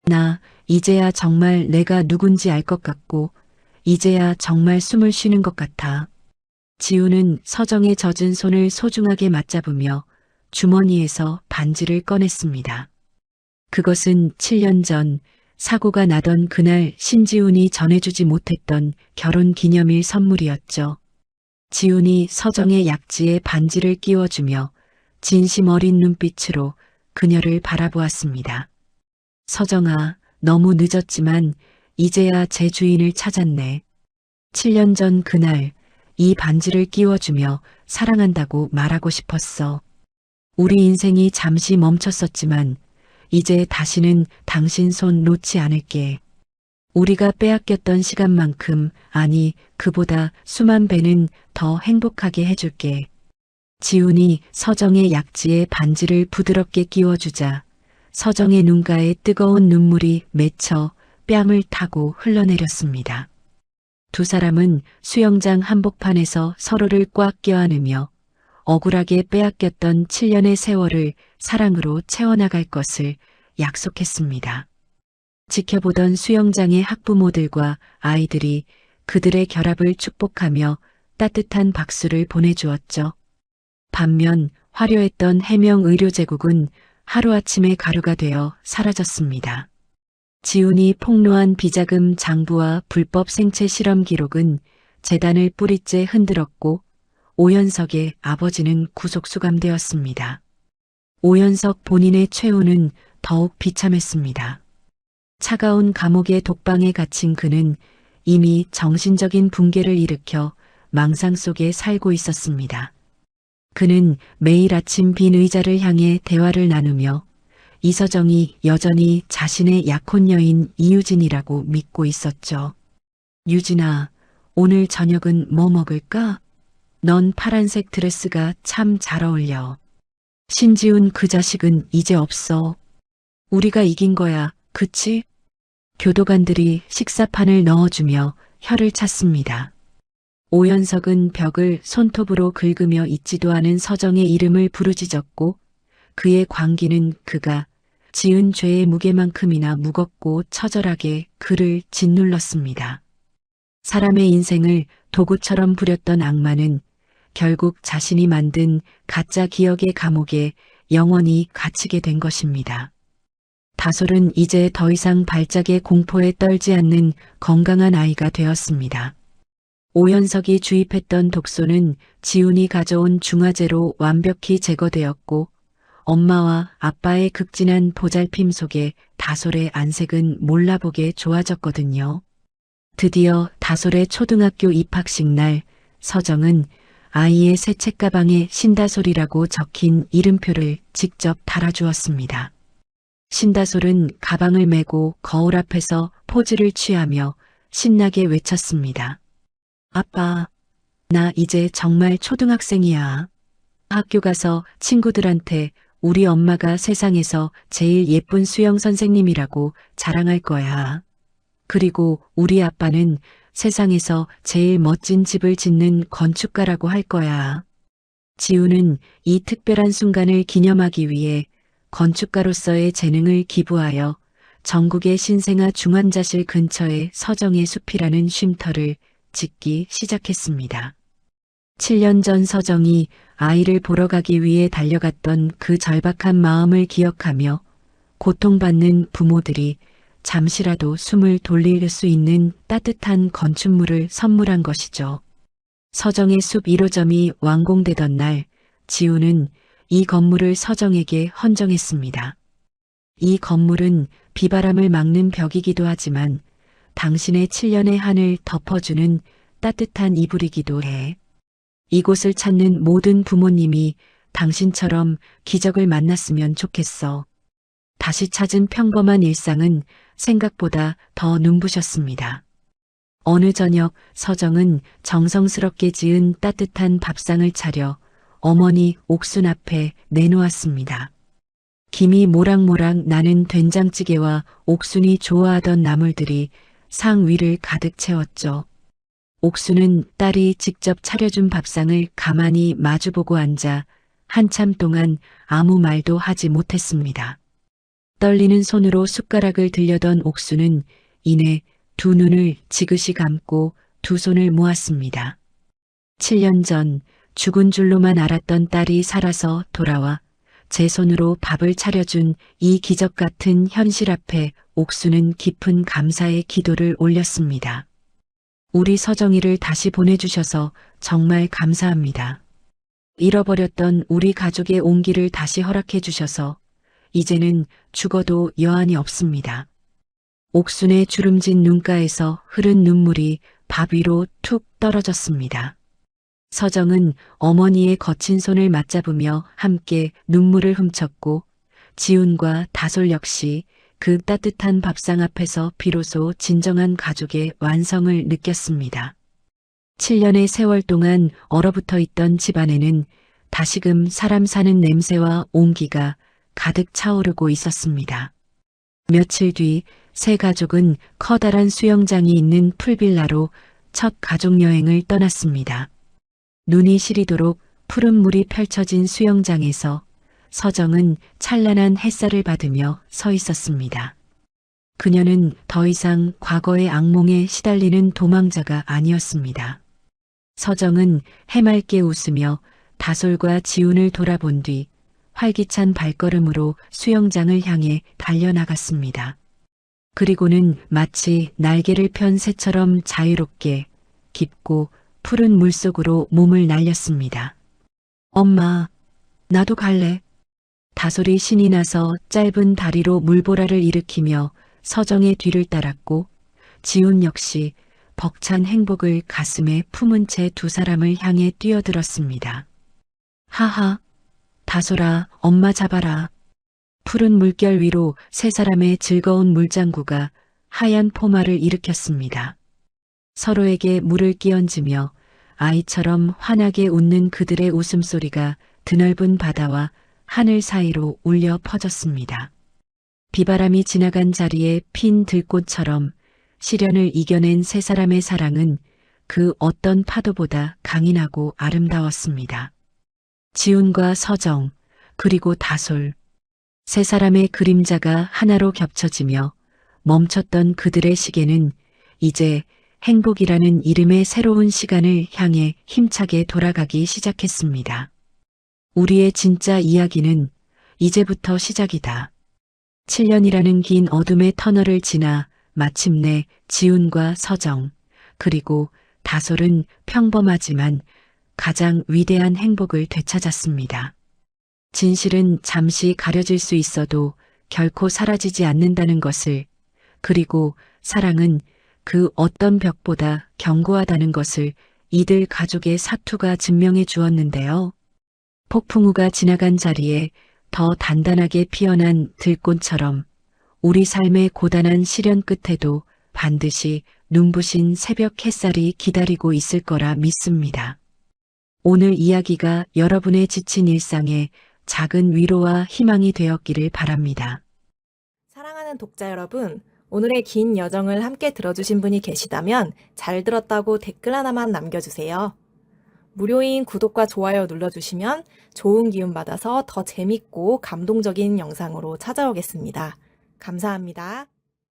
나 이제야 정말 내가 누군지 알 것 같고 이제야 정말 숨을 쉬는 것 같아. 지훈은 서정의 젖은 손을 소중하게 맞잡으며 주머니에서 반지를 꺼냈습니다. 그것은 7년 전 사고가 나던 그날 신지훈이 전해주지 못했던 결혼 기념일 선물이었죠. 지훈이 서정의 약지에 반지를 끼워주며 진심 어린 눈빛으로 그녀를 바라보았습니다. 서정아, 너무 늦었지만 이제야 제 주인을 찾았네. 7년 전 그날 이 반지를 끼워주며 사랑한다고 말하고 싶었어. 우리 인생이 잠시 멈췄었지만 이제 다시는 당신 손 놓지 않을게. 우리가 빼앗겼던 시간만큼, 아니 그보다 수만 배는 더 행복하게 해줄게. 지훈이 서정의 약지에 반지를 부드럽게 끼워주자 서정의 눈가에 뜨거운 눈물이 맺혀 뺨을 타고 흘러내렸습니다. 두 사람은 수영장 한복판에서 서로를 꽉 껴안으며 억울하게 빼앗겼던 7년의 세월을 사랑으로 채워나갈 것을 약속했습니다. 지켜보던 수영장의 학부모들과 아이들이 그들의 결합을 축복하며 따뜻한 박수를 보내주었죠. 반면 화려했던 해명의료제국은 하루아침에 가루가 되어 사라졌습니다. 지훈이 폭로한 비자금 장부와 불법 생체 실험 기록은 재단을 뿌리째 흔들었고 오현석의 아버지는 구속 수감되었습니다. 오현석 본인의 최후는 더욱 비참했습니다. 차가운 감옥의 독방에 갇힌 그는 이미 정신적인 붕괴를 일으켜 망상 속에 살고 있었습니다. 그는 매일 아침 빈 의자를 향해 대화를 나누며 이서정이 여전히 자신의 약혼녀인 이유진이라고 믿고 있었죠. 유진아, 오늘 저녁은 뭐 먹을까? 넌 파란색 드레스가 참 잘 어울려. 신지훈 그 자식은 이제 없어. 우리가 이긴 거야, 그치? 교도관들이 식사판을 넣어주며 혀를 찼습니다. 오현석은 벽을 손톱으로 긁으며 잊지도 않은 서정의 이름을 부르짖었고 그의 광기는 그가 지은 죄의 무게만큼이나 무겁고 처절하게 그를 짓눌렀습니다. 사람의 인생을 도구처럼 부렸던 악마는 결국 자신이 만든 가짜 기억의 감옥에 영원히 갇히게 된 것입니다. 다솔은 이제 더 이상 발작의 공포에 떨지 않는 건강한 아이가 되었습니다. 오현석이 주입했던 독소는 지훈이 가져온 중화제로 완벽히 제거되었고 엄마와 아빠의 극진한 보살핌 속에 다솔의 안색은 몰라보게 좋아졌거든요. 드디어 다솔의 초등학교 입학식 날 서정은 아이의 새 책가방에 신다솔이라고 적힌 이름표를 직접 달아주었습니다. 신다솔은 가방을 메고 거울 앞에서 포즈를 취하며 신나게 외쳤습니다. 아빠, 나 이제 정말 초등학생이야. 학교 가서 친구들한테 우리 엄마가 세상에서 제일 예쁜 수영 선생님이라고 자랑할 거야. 그리고 우리 아빠는 세상에서 제일 멋진 집을 짓는 건축가라고 할 거야. 지우는 이 특별한 순간을 기념하기 위해 건축가로서의 재능을 기부하여 전국의 신생아 중환자실 근처에 서정의 숲이라는 쉼터를 짓기 시작했습니다. 7년 전 서정이 아이를 보러 가기 위해 달려갔던 그 절박한 마음을 기억하며 고통받는 부모들이 잠시라도 숨을 돌릴 수 있는 따뜻한 건축물을 선물한 것이죠. 서정의 숲 1호점이 완공되던 날 지우는 이 건물을 서정에게 헌정했습니다. 이 건물은 비바람을 막는 벽이기도 하지만 당신의 7년의 한을 덮어주는 따뜻한 이불이기도 해. 이곳을 찾는 모든 부모님이 당신처럼 기적을 만났으면 좋겠어. 다시 찾은 평범한 일상은 생각보다 더 눈부셨습니다. 어느 저녁 서정은 정성스럽게 지은 따뜻한 밥상을 차려 어머니 옥순 앞에 내놓았습니다. 김이 모락모락 나는 된장찌개와 옥순이 좋아하던 나물들이 상 위를 가득 채웠죠. 옥순은 딸이 직접 차려준 밥상을 가만히 마주보고 앉아 한참 동안 아무 말도 하지 못했습니다. 떨리는 손으로 숟가락을 들려던 옥순은 이내 두 눈을 지그시 감고 두 손을 모았습니다. 7년 전 죽은 줄로만 알았던 딸이 살아서 돌아와 제 손으로 밥을 차려준 이 기적 같은 현실 앞에 옥수는 깊은 감사의 기도를 올렸습니다. 우리 서정이를 다시 보내주셔서 정말 감사합니다. 잃어버렸던 우리 가족의 온기를 다시 허락해 주셔서 이제는 죽어도 여한이 없습니다. 옥순의 주름진 눈가에서 흐른 눈물이 밥 위로 툭 떨어졌습니다. 서정은 어머니의 거친 손을 맞잡으며 함께 눈물을 훔쳤고 지훈과 다솔 역시 그 따뜻한 밥상 앞에서 비로소 진정한 가족의 완성을 느꼈습니다. 7년의 세월 동안 얼어붙어 있던 집안에는 다시금 사람 사는 냄새와 온기가 가득 차오르고 있었습니다. 며칠 뒤 세 가족은 커다란 수영장이 있는 풀빌라로 첫 가족여행을 떠났습니다. 눈이 시리도록 푸른 물이 펼쳐진 수영장에서 서정은 찬란한 햇살을 받으며 서 있었습니다. 그녀는 더 이상 과거의 악몽에 시달리는 도망자가 아니었습니다. 서정은 해맑게 웃으며 다솔과 지훈을 돌아본 뒤 활기찬 발걸음으로 수영장을 향해 달려나갔습니다. 그리고는 마치 날개를 편 새처럼 자유롭게 깊고 푸른 물속으로 몸을 날렸습니다. 엄마, 나도 갈래. 다솔이 신이 나서 짧은 다리로 물보라를 일으키며 서정의 뒤를 따랐고 지훈 역시 벅찬 행복을 가슴에 품은 채 두 사람을 향해 뛰어들었습니다. 하하, 다솔아, 엄마 잡아라. 푸른 물결 위로 세 사람의 즐거운 물장구가 하얀 포마를 일으켰습니다. 서로에게 물을 끼얹으며 아이처럼 환하게 웃는 그들의 웃음소리가 드넓은 바다와 하늘 사이로 울려 퍼졌습니다. 비바람이 지나간 자리에 핀 들꽃처럼 시련을 이겨낸 세 사람의 사랑은 그 어떤 파도보다 강인하고 아름다웠습니다. 지훈과 서정, 그리고 다솔. 세 사람의 그림자가 하나로 겹쳐지며 멈췄던 그들의 시계는 이제 행복이라는 이름의 새로운 시간을 향해 힘차게 돌아가기 시작했습니다. 우리의 진짜 이야기는 이제부터 시작이다. 7년이라는 긴 어둠의 터널을 지나 마침내 지훈과 서정, 그리고 다솔은 평범하지만 가장 위대한 행복을 되찾았습니다. 진실은 잠시 가려질 수 있어도 결코 사라지지 않는다는 것을, 그리고 사랑은 그 어떤 벽보다 견고하다는 것을 이들 가족의 사투가 증명해 주었는데요. 폭풍우가 지나간 자리에 더 단단하게 피어난 들꽃처럼 우리 삶의 고단한 시련 끝에도 반드시 눈부신 새벽 햇살이 기다리고 있을 거라 믿습니다. 오늘 이야기가 여러분의 지친 일상에 작은 위로와 희망이 되었기를 바랍니다. 사랑하는 독자 여러분, 오늘의 긴 여정을 함께 들어주신 분이 계시다면 잘 들었다고 댓글 하나만 남겨주세요. 무료인 구독과 좋아요 눌러주시면 좋은 기운 받아서 더 재밌고 감동적인 영상으로 찾아오겠습니다. 감사합니다.